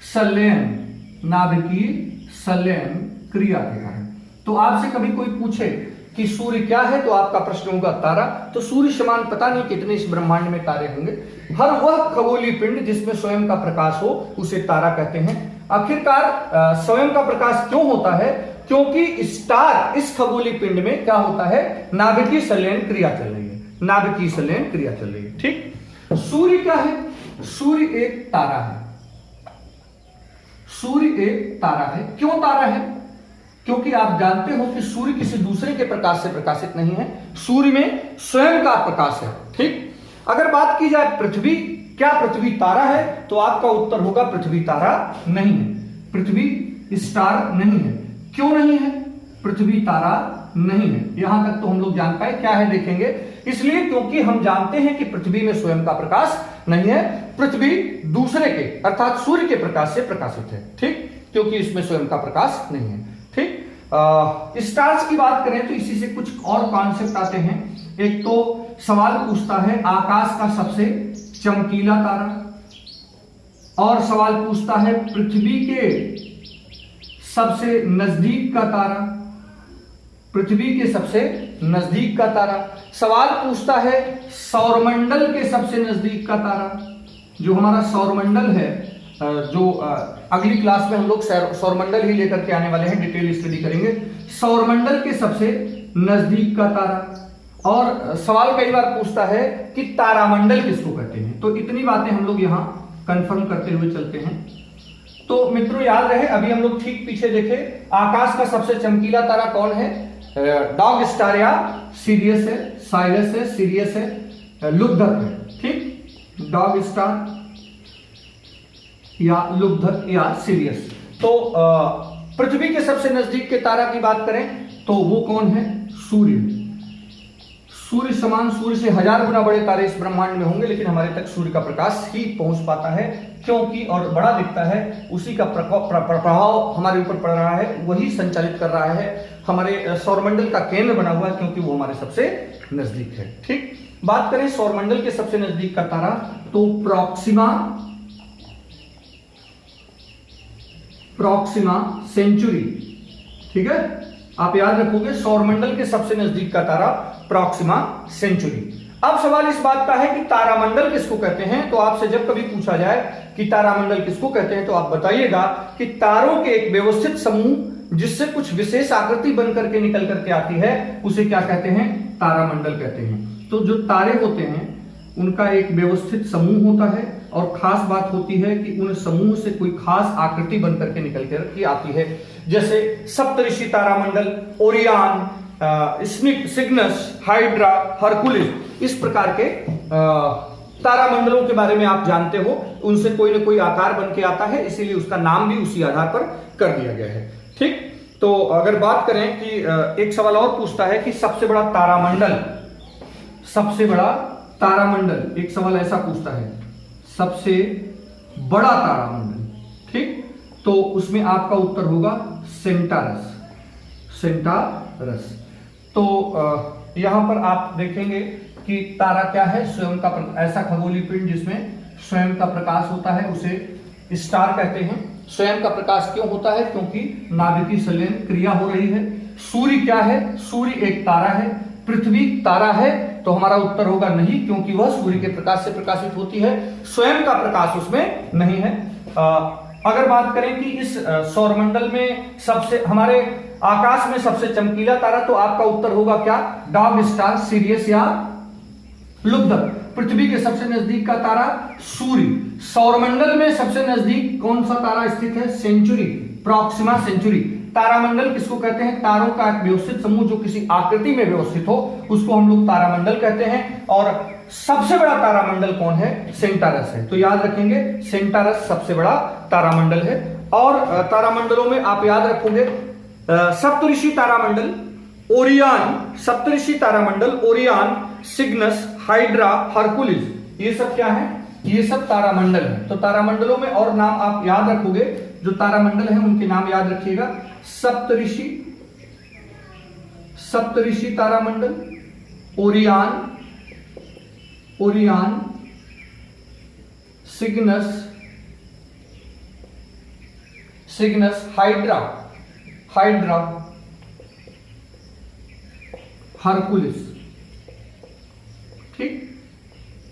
संलयन, नाभिकीय संलयन क्रिया के कारण। तो आपसे कभी कोई पूछे कि सूर्य क्या है, तो आपका प्रश्न होगा तारा। तो सूर्य समान पता नहीं कितने इस ब्रह्मांड में तारे होंगे, हर वह खगोलीय पिंड जिसमें स्वयं का प्रकाश हो उसे तारा कहते हैं। आखिरकार स्वयं का प्रकाश क्यों होता है, क्योंकि स्टार, इस खगोलीय पिंड में क्या होता है, नाभिकीय संलयन क्रिया चल रही है, नाभिकीय संलयन क्रिया चल रही है। ठीक, सूर्य क्या है, सूर्य एक तारा है, सूर्य एक तारा है। क्यों तारा है, क्योंकि आप जानते हो कि सूर्य किसी दूसरे के प्रकाश से प्रकाशित नहीं है, सूर्य में स्वयं का प्रकाश है। ठीक, अगर बात की जाए पृथ्वी, क्या पृथ्वी तारा है, तो आपका उत्तर होगा पृथ्वी तारा नहीं है, पृथ्वी स्टार नहीं है। क्यों नहीं है, पृथ्वी तारा नहीं है, यहां तक तो हम लोग जान पाए। क्या है देखेंगे, इसलिए क्योंकि हम जानते हैं कि पृथ्वी में स्वयं का प्रकाश नहीं है, पृथ्वी दूसरे के अर्थात सूर्य के प्रकाश से प्रकाशित है। ठीक, क्योंकि इसमें स्वयं का प्रकाश नहीं है। ठीक, स्टार्स की बात करें तो इसी से कुछ और कॉन्सेप्ट आते हैं। एक तो सवाल पूछता है आकाश का सबसे चमकीला तारा, और सवाल पूछता है पृथ्वी के सबसे नजदीक का तारा, पृथ्वी के सबसे नजदीक का तारा। सवाल पूछता है सौरमंडल के सबसे नजदीक का तारा, जो हमारा सौरमंडल है, जो अगली क्लास में हम लोग सौरमंडल ही लेकर के आने वाले हैं, डिटेल स्टडी करेंगे। सौरमंडल के सबसे नजदीक का तारा। और सवाल कई बार पूछता है कि तारामंडल किसको कहते हैं। तो इतनी बातें हम लोग यहां कंफर्म करते हुए चलते हैं। तो मित्रों याद रहे, अभी हम लोग ठीक पीछे देखे, आकाश का सबसे चमकीला तारा कौन है? डॉग स्टार या सीरियस है, साइरस है, सीरियस है, लुब्धक है। ठीक, डॉग स्टार या लुब्धक या सीरियस। तो पृथ्वी के सबसे नजदीक के तारा की बात करें तो वो कौन है? सूर्य। सूर्य समान, सूर्य से 1000 गुना बड़े तारे इस ब्रह्मांड में होंगे, लेकिन हमारे तक सूर्य का प्रकाश ही पहुंच पाता है, क्योंकि और बड़ा दिखता है, उसी का प्रभाव हमारे ऊपर पड़ रहा है, वही संचालित कर रहा है, हमारे सौरमंडल का केंद्र बना हुआ है, क्योंकि वो हमारे सबसे नजदीक है। ठीक, बात करें सौरमंडल के सबसे नजदीक का तारा तो प्रॉक्सिमा सेंचुरी। ठीक है, आप याद रखोगे सौरमंडल के सबसे नजदीक का तारा प्रॉक्सिमा सेंचुरी। अब सवाल इस बात का है कि तारामंडल किसको कहते हैं। तो आपसे जब कभी पूछा जाए कि तारामंडल किसको कहते हैं, तो आप बताइएगा कि तारों के एक व्यवस्थित समूह जिससे कुछ विशेष आकृति बन करके निकल करके आती है, उसे क्या कहते हैं? तारामंडल कहते हैं। तो जो तारे होते हैं उनका एक व्यवस्थित समूह होता है, और खास बात होती है कि उन समूह से कोई खास आकृति बन करके निकल करके आती है। जैसे सप्तऋषि तारामंडल, ओरियन, सिग्नस, हाइड्रा, हरकुलिस, इस प्रकार के तारामंडलों के बारे में आप जानते हो। उनसे कोई ना कोई आकार बन के आता है, इसीलिए उसका नाम भी उसी आधार पर कर दिया गया है। ठीक, तो अगर बात करें कि एक सवाल और पूछता है कि सबसे बड़ा तारामंडल, सबसे बड़ा तारामंडल, एक सवाल ऐसा पूछता है सबसे बड़ा तारामंडल। ठीक, तो उसमें आपका उत्तर होगा सेंटारस, सेंटारस। तो यहां पर आप देखेंगे कि तारा क्या है? स्वयं का ऐसा खगोलीय पिंड जिसमें स्वयं का प्रकाश होता है, उसे स्टार कहते हैं। स्वयं का प्रकाश क्यों होता है? क्योंकि नाभिकीय संलयन क्रिया हो रही है। सूर्य क्या है? सूर्य एक तारा है। पृथ्वी तारा है, तो हमारा उत्तर होगा नहीं, क्योंकि वह सूर्य के प्रकाश से प्रकाशित होती है, स्वयं का प्रकाश उसमें नहीं है। अगर बात करें कि इस सौरमंडल में सबसे, हमारे आकाश में सबसे चमकीला तारा, तो आपका उत्तर होगा क्या? डॉग स्टार, सीरियस या लुब्धक। पृथ्वी के सबसे नजदीक का तारा सूर्य। सौरमंडल में सबसे नजदीक कौन सा तारा स्थित है? Centauri, Proxima Centauri. तारामंडल किसको कहते हैं? तारों का एक व्यवस्थित समूह जो किसी आकृति में व्यवस्थित हो, उसको हम लोग तारामंडल कहते हैं। और सबसे बड़ा तारामंडल कौन है? सेंटारस है। तो याद रखेंगे सेंटारस सबसे बड़ा तारामंडल है। और तारामंडलों में आप याद रखोगे सप्तऋषि तारामंडल, ओरियन, सप्तऋषि तारामंडल, ओरियन, सिग्नस, हाइड्रा, हरकुलिस, ये सब क्या है? ये सब तारामंडल है। तो तारामंडलों में और नाम आप याद रखोगे, जो तारामंडल है उनके नाम याद रखिएगा। सप्तऋषि, सप्तऋषि तारामंडल, Orion, Orion, Cygnus, Cygnus, hydra, hydra, Hercules. ठीक,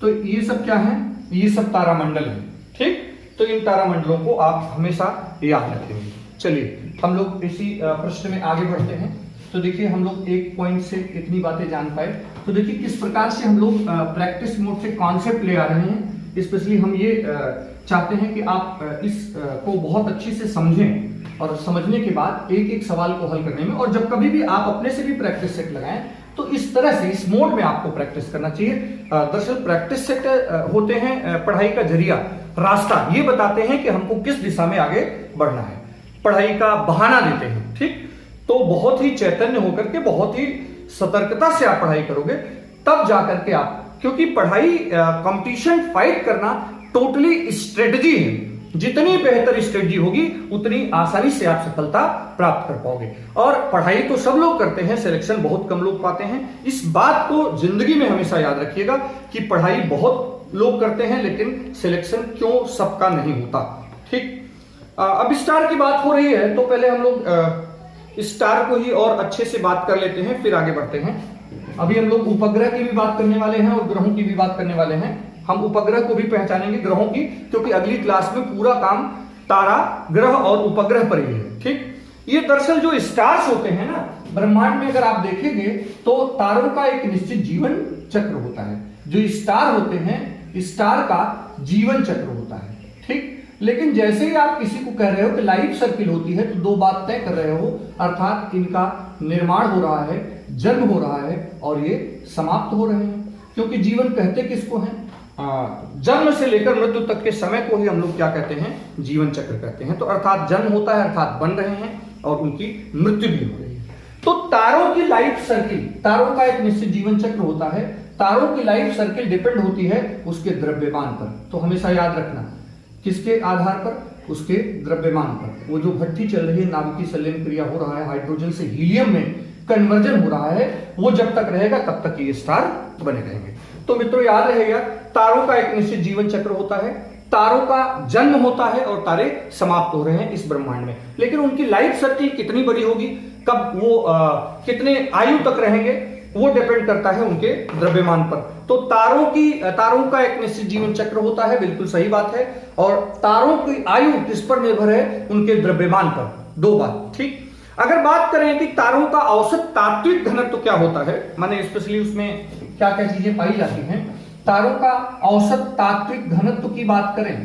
तो ये सब क्या है? ये सब तारामंडल है। ठीक, तो इन तारामंडलों को आप हमेशा याद रखेंगे। चलिए हम लोग इसी प्रश्न में आगे बढ़ते हैं। तो देखिए हम लोग एक पॉइंट से इतनी बातें जान पाए। तो देखिए किस प्रकार से हम लोग प्रैक्टिस मोड से कॉन्सेप्ट ले आ रहे हैं। स्पेशली हम ये चाहते हैं कि आप इस को बहुत अच्छे से समझें, और समझने के बाद एक एक सवाल को हल करने में, और जब कभी भी आप अपने से भी प्रैक्टिस सेट लगाएं तो इस तरह से, इस मोड में आपको प्रैक्टिस करना चाहिए। दरअसल प्रैक्टिस सेट होते हैं पढ़ाई का जरिया, रास्ता, ये बताते हैं कि हमको किस दिशा में आगे बढ़ना है, पढ़ाई का बहाना देते हैं। ठीक, तो बहुत ही चैतन्य होकर के, बहुत ही सतर्कता से आप पढ़ाई करोगे, तब जाकर के आप, क्योंकि पढ़ाई कंपटीशन फाइट करना टोटली स्ट्रेटजी है। जितनी बेहतर स्ट्रेटजी होगी उतनी आसानी से आप सफलता प्राप्त कर पाओगे। और पढ़ाई तो सब लोग करते हैं, सिलेक्शन बहुत कम लोग पाते हैं। इस बात को जिंदगी में हमेशा याद रखिएगा कि पढ़ाई बहुत लोग करते हैं लेकिन सिलेक्शन क्यों सबका नहीं होता। ठीक, अब स्टार की बात हो रही है तो पहले हम लोग स्टार को ही और अच्छे से बात कर लेते हैं, फिर आगे बढ़ते हैं। अभी हम लोग उपग्रह की भी बात करने वाले हैं और ग्रहों की भी बात करने वाले हैं। हम उपग्रह को भी पहचानेंगे ग्रहों की, क्योंकि अगली क्लास में पूरा काम तारा, ग्रह और उपग्रह पर ही है। ठीक, ये दरअसल जो स्टार्स होते हैं ना ब्रह्मांड में, अगर आप देखेंगे तो तारों का एक निश्चित जीवन चक्र होता है। जो स्टार होते हैं, स्टार का जीवन चक्र होता है। ठीक, लेकिन जैसे ही आप किसी को कह रहे हो कि लाइफ सर्किल होती है तो दो बात तय कर रहे हो, अर्थात इनका निर्माण हो रहा है, जन्म हो रहा है और ये समाप्त हो रहे हैं। क्योंकि जीवन कहते किसको है? जन्म से लेकर मृत्यु तक के समय को ही हम लोग क्या कहते हैं? जीवन चक्र कहते हैं। तो अर्थात जन्म होता है, अर्थात बन रहे हैं और उनकी मृत्यु भी हो रही है। तो तारों की लाइफ सर्किल, तारों का एक निश्चित जीवन चक्र होता है। तारों की लाइफ सर्किल डिपेंड होती है उसके द्रव्यमान पर। तो हमेशा याद रखना, किसके आधार पर? उसके द्रव्यमान पर। वो जो भट्टी चल रही है, नाभिकीय संलयन क्रिया हो रहा है, हाइड्रोजन से हीलियम में कन्वर्जन हो रहा है, वो जब तक रहेगा तब तक ये स्टार बने रहेंगे। तो मित्रों याद रहेगा, तारों का एक निश्चित जीवन चक्र होता है, तारों का जन्म होता है और तारे समाप्त हो रहे हैं इस ब्रह्मांड में। लेकिन उनकी लाइफ सर्किल कितनी बड़ी होगी, कब वो कितने आयु तक रहेंगे, वो डिपेंड करता है उनके द्रव्यमान पर। तो तारों का एक निश्चित जीवन चक्र होता है, बिल्कुल सही बात है। और तारों की आयु किस पर निर्भर है? उनके द्रव्यमान पर। दो बात। ठीक, अगर बात करें कि तारों का औसत तात्विक घनत्व क्या होता है, माने स्पेशली उसमें क्या क्या चीजें पाई जाती हैं, तारों का औसत तात्विक घनत्व की बात करें,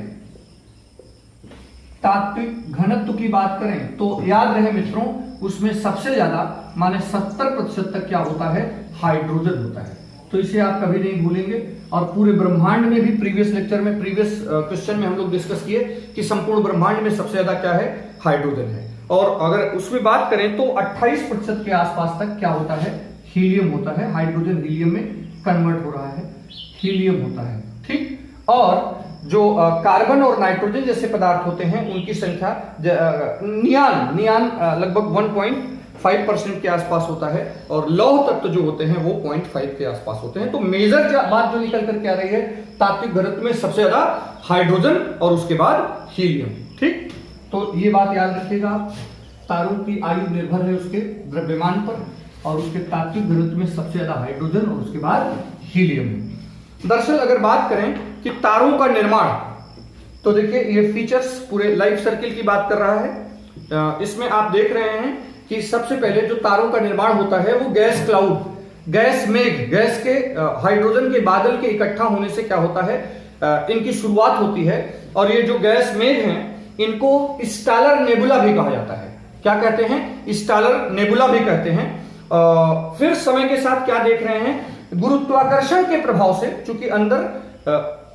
तात्विक घनत्व की बात करें तो याद रहे मित्रों, उसमें सबसे ज्यादा माने 70% तक क्या होता है? हाइड्रोजन होता है। तो इसे आप कभी नहीं भूलेंगे। और पूरे ब्रह्मांड में भी प्रीवियस लेक्चर में, प्रीवियस क्वेश्चन में हम लोग डिस्कस किए कि संपूर्ण ब्रह्मांड में सबसे ज्यादा क्या है? हाइड्रोजन है। और अगर उसमें बात करें तो 28% के आसपास तक क्या होता है? हीलियम होता है। हाइड्रोजन हीलियम में कन्वर्ट हो रहा है, हीलियम होता है। ठीक, और जो कार्बन और नाइट्रोजन जैसे पदार्थ होते हैं उनकी संख्या नियान लगभग 1.5% के आसपास होता है। और लौह तत्व जो होते हैं वो 0.5 के आसपास होते हैं। तो मेजर बात जो निकल कर क्या रही है, तात्विक घनत्व में सबसे ज्यादा हाइड्रोजन और उसके बाद हीलियम। ठीक, तो ये बात याद रखिएगा आप। तारों की आयु निर्भर है उसके द्रव्यमान पर और उसके तात्विक घनत्व में सबसे ज्यादा हाइड्रोजन और उसके बाद हीलियम। दरअसल अगर बात करें कि तारों का निर्माण, तो देखिए ये फीचर्स पूरे लाइफ सर्किल की बात कर रहा है। इसमें आप देख रहे हैं कि सबसे पहले जो तारों का निर्माण होता है वो गैस क्लाउड, गैस मेघ, गैस के हाइड्रोजन के बादल के इकट्ठा होने से क्या होता है, इनकी शुरुआत होती है। और ये जो गैस मेघ हैं इनको स्टालर नेबुला भी कहा जाता है। क्या कहते हैं? स्टालर नेबुला भी कहते हैं। फिर समय के साथ क्या देख रहे हैं, गुरुत्वाकर्षण के प्रभाव से, चूंकि अंदर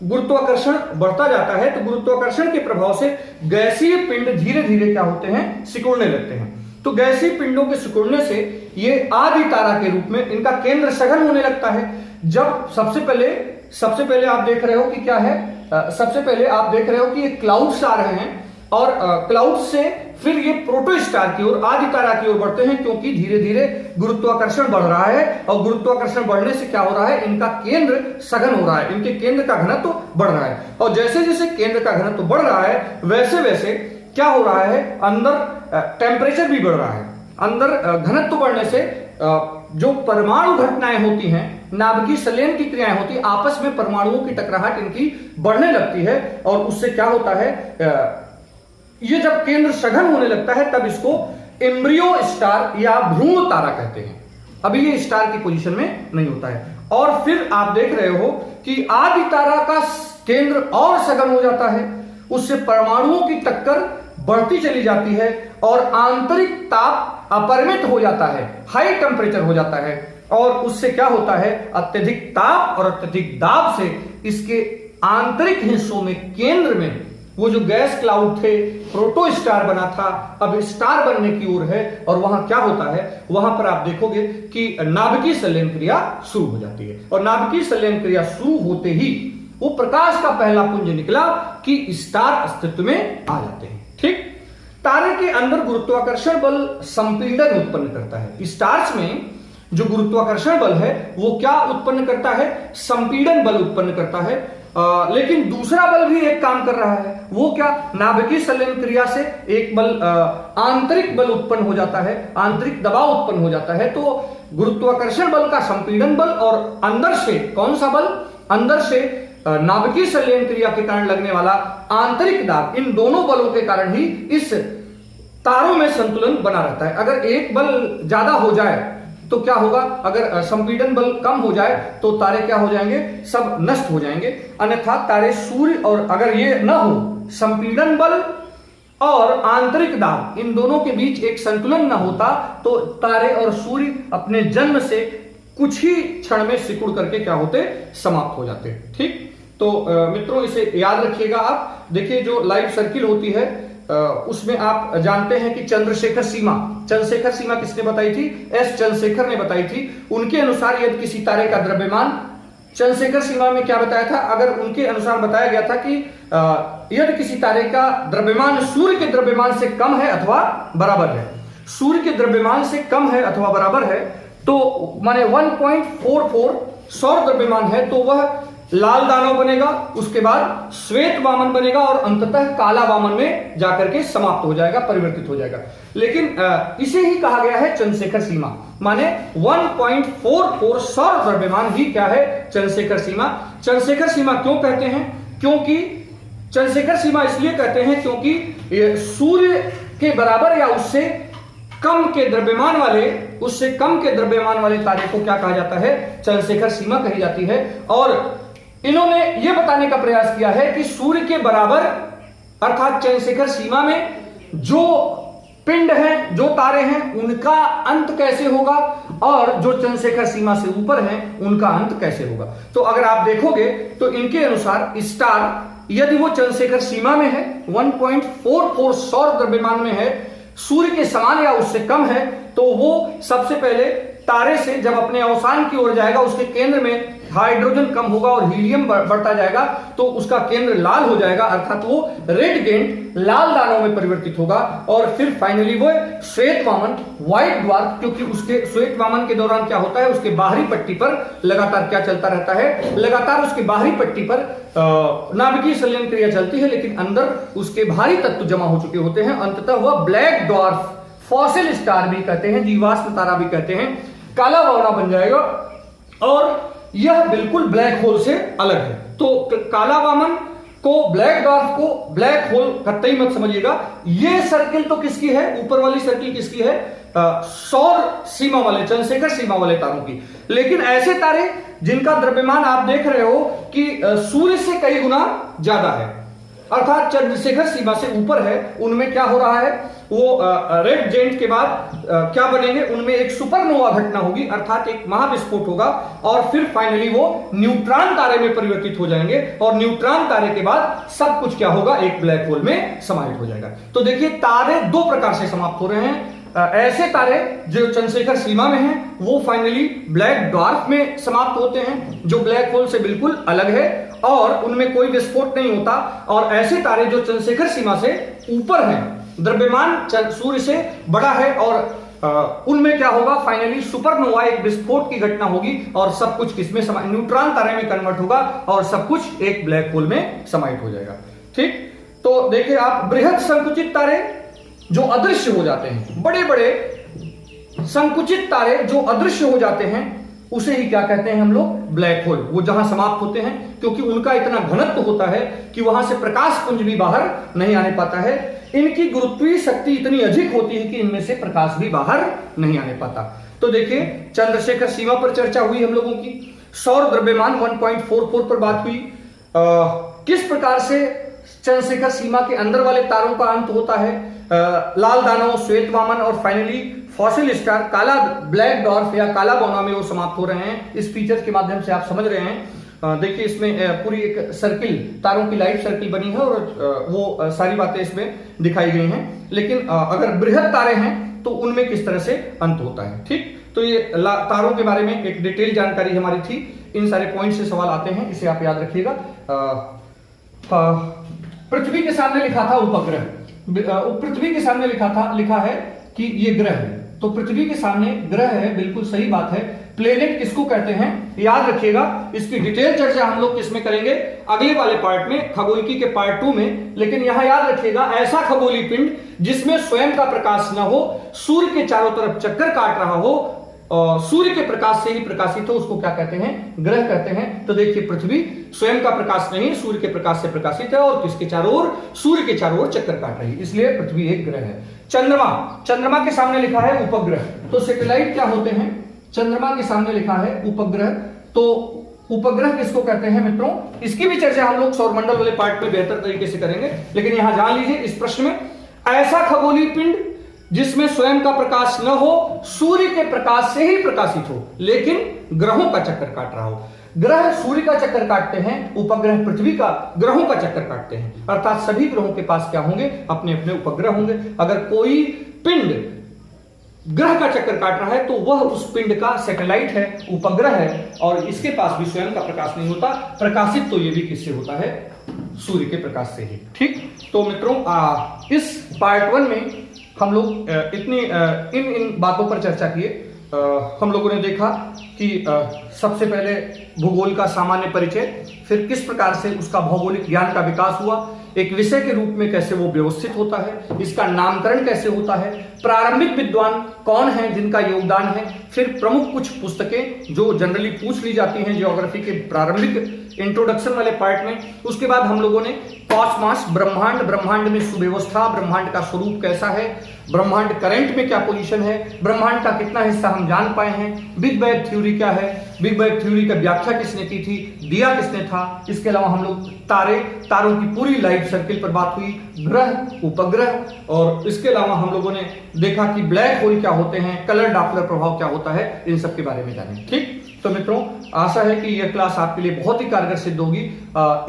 गुरुत्वाकर्षण बढ़ता जाता है तो गुरुत्वाकर्षण के प्रभाव से गैसीय पिंड धीरे धीरे क्या होते हैं? सिकुड़ने लगते हैं। तो गैसीय पिंडों के सिकुड़ने से ये आदि तारा के रूप में इनका केंद्र सघन होने लगता है। जब सबसे पहले आप देख रहे हो कि क्या है, सबसे पहले आप देख रहे हो कि ये क्लाउड्स आ रहे हैं और क्लाउड से फिर ये प्रोटोस्टार की ओर, आदि तारा की ओर बढ़ते हैं, क्योंकि धीरे धीरे गुरुत्वाकर्षण बढ़ रहा है। और गुरुत्वाकर्षण बढ़ने से क्या हो रहा है, इनका केंद्र सघन हो रहा है, इनके केंद्र का घनत्व बढ़ रहा है। और जैसे जैसे केंद्र का घनत्व बढ़ रहा है वैसे वैसे क्या हो रहा है, अंदर टेम्परेचर भी बढ़ रहा है। अंदर घनत्व बढ़ने से जो परमाणु घटनाएं होती हैं, नाभिकीय संलयन की क्रियाएं होती है, आपस में परमाणुओं की टकराहट इनकी बढ़ने लगती है। और उससे क्या होता है, ये जब केंद्र सघन होने लगता है तब इसको एम्ब्रियो स्टार या भ्रूण तारा कहते हैं। अभी ये स्टार की पोजीशन में नहीं होता है। और फिर आप देख रहे हो कि आदि तारा का केंद्र और सघन हो जाता है, उससे परमाणुओं की टक्कर बढ़ती चली जाती है और आंतरिक ताप अपरिमित हो जाता है, हाई टेम्परेचर हो जाता है। और उससे क्या होता है, अत्यधिक ताप और अत्यधिक दाब से इसके आंतरिक हिस्सों में, केंद्र में वो जो गैस क्लाउड थे, प्रोटो स्टार बना था, अब स्टार बनने की ओर है। और वहां क्या होता है, वहां पर आप देखोगे कि नाभिकीय संलयन क्रिया शुरू हो जाती है। और नाभिकीय संलयन क्रिया शुरू होते ही वो प्रकाश का पहला पुंज निकला कि स्टार अस्तित्व में आ जाते हैं। ठीक, तारे के अंदर गुरुत्वाकर्षण बल संपीड़न उत्पन्न करता है। स्टार्स में जो गुरुत्वाकर्षण बल है वो क्या उत्पन्न करता है? संपीड़न बल उत्पन्न करता है। लेकिन दूसरा बल भी एक काम कर रहा है, वो क्या? नाभिकीय संलयन क्रिया से एक बल आंतरिक बल उत्पन्न हो जाता है, आंतरिक दबाव उत्पन्न हो जाता है। तो गुरुत्वाकर्षण बल का संपीड़न बल और अंदर से कौन सा बल? अंदर से नाभिकीय संलयन क्रिया के कारण लगने वाला आंतरिक दाब, इन दोनों बलों के कारण ही इस तारों में संतुलन बना रहता है। अगर एक बल ज्यादा हो जाए तो क्या होगा? अगर संपीड़न बल कम हो जाए तो तारे क्या हो जाएंगे? सब नष्ट हो जाएंगे। अन्यथा तारे सूर्य, और अगर ये न हो, संपीड़न बल और आंतरिक दाब इन दोनों के बीच एक संतुलन न होता तो तारे और सूर्य अपने जन्म से कुछ ही क्षण में सिकुड़ करके क्या होते? समाप्त हो जाते। ठीक, तो मित्रों इसे याद रखिएगा आप। देखिए जो लाइफ सर्किल होती है उसमें आप जानते हैं कि चंद्रशेखर सीमा किसने बताई थी? एस चंद्रशेखर ने बताई थी। उनके अनुसार यदि किसी तारे का द्रव्यमान, चंद्रशेखर सीमा में क्या बताया था? अगर उनके अनुसार बताया गया था कि यदि किसी तारे का द्रव्यमान सूर्य के द्रव्यमान से कम है अथवा बराबर है, सूर्य के द्रव्यमान से कम है अथवा बराबर है, तो माने 1.44 सौर द्रव्यमान है, तो वह लाल दानव बनेगा, उसके बाद श्वेत वामन बनेगा और अंततः काला वामन में जाकर के समाप्त हो जाएगा, परिवर्तित हो जाएगा। लेकिन इसे ही कहा गया है चंद्रशेखर सीमा, माने 1.44 सौर द्रव्यमान ही क्या है? चंद्रशेखर सीमा। चंद्रशेखर सीमा क्यों कहते हैं? क्योंकि चंद्रशेखर सीमा इसलिए कहते हैं क्योंकि सूर्य के बराबर या उससे कम के द्रव्यमान वाले तारे को क्या कहा जाता है? चंद्रशेखर सीमा कही जाती है। और इन्होंने यह बताने का प्रयास किया है कि सूर्य के बराबर अर्थात चंद्रशेखर सीमा में जो पिंड हैं, जो तारे हैं, उनका अंत कैसे होगा और जो चंद्रशेखर सीमा से ऊपर हैं उनका अंत कैसे होगा। तो अगर आप देखोगे तो इनके अनुसार स्टार यदि वो चंद्रशेखर सीमा में है, 1.44 सौर द्रव्यमान में है, सूर्य के समान या उससे कम है, तो वो सबसे पहले तारे से जब अपने अवसान की ओर जाएगा, उसके केंद्र में हाइड्रोजन कम होगा और हीलियम बढ़ता जाएगा, तो उसका केंद्र लाल हो जाएगा, अर्थात वो रेड गेंट लाल दानों में परिवर्तित होगा। और फिर फाइनली वो श्वेत वामन, व्हाइट ड्वार्फ, क्योंकि उसके श्वेत वामन के दौरान क्या होता है? उसके बाहरी पट्टी पर लगातार क्या चलता रहता है? लगातार उसकी बाहरी पट्टी पर नाभिकीय संलयन क्रिया चलती है, लेकिन अंदर उसके भारी तत्व जमा हो चुके होते हैं। अंततः वह ब्लैक ड्वार्फ, फॉसिल स्टार भी कहते हैं, जीवाश्म तारा भी कहते हैं, काला बावड़ा बन जाएगा और यह बिल्कुल ब्लैक होल से अलग है। तो काला वामन को, ब्लैक ड्वार्फ को ब्लैक होल कतई मत समझिएगा। ये सर्किल तो किसकी है? ऊपर वाली सर्किल किसकी है? सौर सीमा वाले, चंद्रशेखर सीमा वाले तारों की। लेकिन ऐसे तारे जिनका द्रव्यमान आप देख रहे हो कि सूर्य से कई गुना ज्यादा है, अर्थात चंद्रशेखर सीमा से ऊपर है, उनमें क्या हो रहा है? वो रेड जेंट के बाद क्या बनेंगे? उनमें एक सुपरनोवा घटना होगी, अर्थात एक महाविस्फोट होगा और फिर फाइनली वो न्यूट्रॉन तारे में परिवर्तित हो जाएंगे और न्यूट्रॉन तारे के बाद सब कुछ क्या होगा? एक ब्लैक होल में समाहित हो जाएगा। तो देखिए तारे दो प्रकार से समाप्त हो रहे हैं। ऐसे तारे जो चंद्रशेखर सीमा में हैं वो फाइनली ब्लैक ड्वार्फ में समाप्त होते हैं, जो ब्लैक होल से बिल्कुल अलग है और उनमें कोई विस्फोट नहीं होता। और ऐसे तारे जो चंद्रशेखर सीमा से ऊपर हैं, द्रव्यमान सूर्य से बड़ा है, और उनमें क्या होगा? फाइनली सुपरनोवा, एक विस्फोट की घटना होगी और सब कुछ किसमें न्यूट्रॉन तारे में कन्वर्ट होगा और सब कुछ एक ब्लैक होल में समाहित हो जाएगा। ठीक, तो देखिए आप, बृहद संकुचित तारे जो अदृश्य हो जाते हैं, बड़े बड़े संकुचित तारे जो अदृश्य हो जाते हैं, उसे ही क्या कहते हैं हम लोग? Black hole. वो जहां समाप्त होते हैं, क्योंकि उनका इतना घनत्व होता है कि वहां से प्रकाश पुंज भी बाहर नहीं आने पाता है। इनकी गुरुत्वीय शक्ति इतनी अधिक होती है कि इनमें से प्रकाश भी बाहर नहीं आने पाता। तो देखिए चंद्रशेखर सीमा पर चर्चा हुई हम लोगों की, सौर द्रव्यमान 1.44 पर बात हुई। किस प्रकार से चंद्रशेखर सीमा के अंदर वाले तारों का अंत होता है? लाल दानव, श्वेत वामन और फाइनली फॉसिल स्टार, काला ब्लैक डॉर्फ या काला बौना में वो समाप्त हो रहे हैं। इस फीचर के माध्यम से आप समझ रहे हैं। देखिए इसमें पूरी एक सर्किल, तारों की लाइफ सर्किल बनी है और वो सारी बातें इसमें दिखाई गई हैं। लेकिन अगर बृहद तारे हैं तो उनमें किस तरह से अंत होता है। ठीक, तो ये तारों के बारे में एक डिटेल जानकारी हमारी थी। इन सारे पॉइंट से सवाल आते हैं, इसे आप याद रखिएगा। पृथ्वी के सामने लिखा था उपग्रह, पृथ्वी के सामने लिखा है कि ये ग्रह है, तो पृथ्वी के सामने ग्रह है, बिल्कुल सही बात है। प्लेनेट किसको कहते हैं याद रखिएगा, इसकी डिटेल चर्चा हम लोग किसमें करेंगे, अगले वाले पार्ट में, खगोलिकी के पार्ट 2 में। लेकिन यहां याद रखिएगा, ऐसा खगोलीय पिंड जिसमें स्वयं का प्रकाश न हो, सूर्य के चारों तरफ चक्कर काट रहा हो और सूर्य के प्रकाश से ही प्रकाशित हो, उसको क्या कहते हैं, ग्रह कहते हैं। तो देखिए पृथ्वी स्वयं का प्रकाश नहीं, सूर्य के प्रकाश से प्रकाशित है और किसके चारों ओर, सूर्य के चारों ओर चक्कर काट रही है, इसलिए पृथ्वी एक ग्रह है। चंद्रमा, चंद्रमा के सामने लिखा है उपग्रह, तो सैटेलाइट क्या होते हैं, चंद्रमा के सामने लिखा है उपग्रह, तो उपग्रह किसको कहते हैं मित्रों, इसकी भी चर्चा हम लोग सौरमंडल वाले पार्ट में बेहतर तरीके से करेंगे। लेकिन यहां जान लीजिए इस प्रश्न में, ऐसा खगोलीय पिंड जिसमें स्वयं का प्रकाश न हो, सूर्य के प्रकाश से ही प्रकाशित हो, लेकिन ग्रहों का चक्कर काट रहा हो। ग्रह सूर्य का चक्कर काटते हैं, उपग्रह पृथ्वी का, ग्रहों का चक्कर काटते हैं, अर्थात सभी ग्रहों के पास क्या होंगे, अपने अपने उपग्रह होंगे। अगर कोई पिंड ग्रह का चक्कर काट रहा है तो वह उस पिंड का सैटेलाइट है, उपग्रह है, और इसके पास भी स्वयं का प्रकाश नहीं होता, प्रकाशित तो ये भी किससे होता है, सूर्य के प्रकाश से ही। ठीक, तो मित्रों इस पार्ट 1 में हम लोग इन बातों पर चर्चा किए। हम लोगों ने देखा कि सबसे पहले भूगोल का सामान्य परिचय, फिर किस प्रकार से उसका भौगोलिक ज्ञान का विकास हुआ, एक विषय के रूप में कैसे वो व्यवस्थित होता है, इसका नामकरण कैसे होता है, प्रारंभिक विद्वान कौन हैं जिनका योगदान है, फिर प्रमुख कुछ पुस्तकें जो जनरली पूछ ली जाती हैं ज्योग्राफी के प्रारंभिक इंट्रोडक्शन वाले पार्ट में। उसके बाद हम लोगों ने कॉस्मॉस, ब्रह्मांड, ब्रह्मांड में सुव्यवस्था, ब्रह्मांड का स्वरूप कैसा है, ब्रह्मांड करंट में क्या पोजीशन है, ब्रह्मांड का कितना हिस्सा हम जान पाए हैं, बिग बैंग थ्योरी क्या है, बिग बैंग थ्योरी का व्याख्या किसने की थी, दिया किसने था। इसके अलावा हम लोग तारों की पूरी लाइफ सर्किल पर बात हुई, ग्रह, उपग्रह, और इसके अलावा हम लोगों ने देखा कि ब्लैक होल क्या होते हैं, कलर डॉपलर प्रभाव क्या होता है, इन सब के बारे में जाने। ठीक, तो मित्रों आशा है कि यह क्लास आपके लिए बहुत ही कारगर सिद्ध होगी।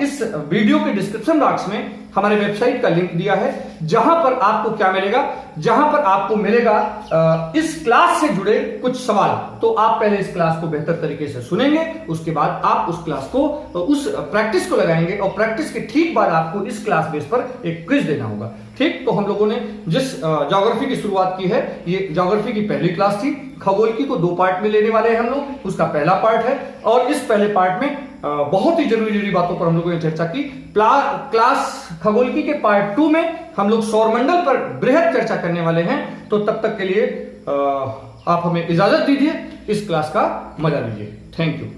इस वीडियो के डिस्क्रिप्शन बॉक्स में हमारे वेबसाइट का लिंक दिया है, जहां पर आपको क्या मिलेगा, जहां पर आपको मिलेगा इस क्लास से जुड़े कुछ सवाल। तो आप पहले इस क्लास को बेहतर तरीके से सुनेंगे, उसके बाद आप उस क्लास को, उस प्रैक्टिस को लगाएंगे, और प्रैक्टिस के ठीक बाद आपको इस क्लास बेस पर एक क्विज देना होगा। ठीक, तो हम लोगों ने जिस ज्योग्राफी की शुरुआत की है, ये ज्योग्राफी की पहली क्लास थी। खगोलिकी को 2 पार्ट में लेने वाले हैं हम लोग, उसका पहला पार्ट है, और इस पहले पार्ट में बहुत ही जरूरी बातों पर हम लोगों ने चर्चा की। क्लास खगोलिकी के पार्ट 2 में हम लोग सौरमंडल पर बृहद चर्चा करने वाले हैं। तो तब तक के लिए आप हमें इजाजत दीजिए, इस क्लास का मजा लीजिए। Thank you.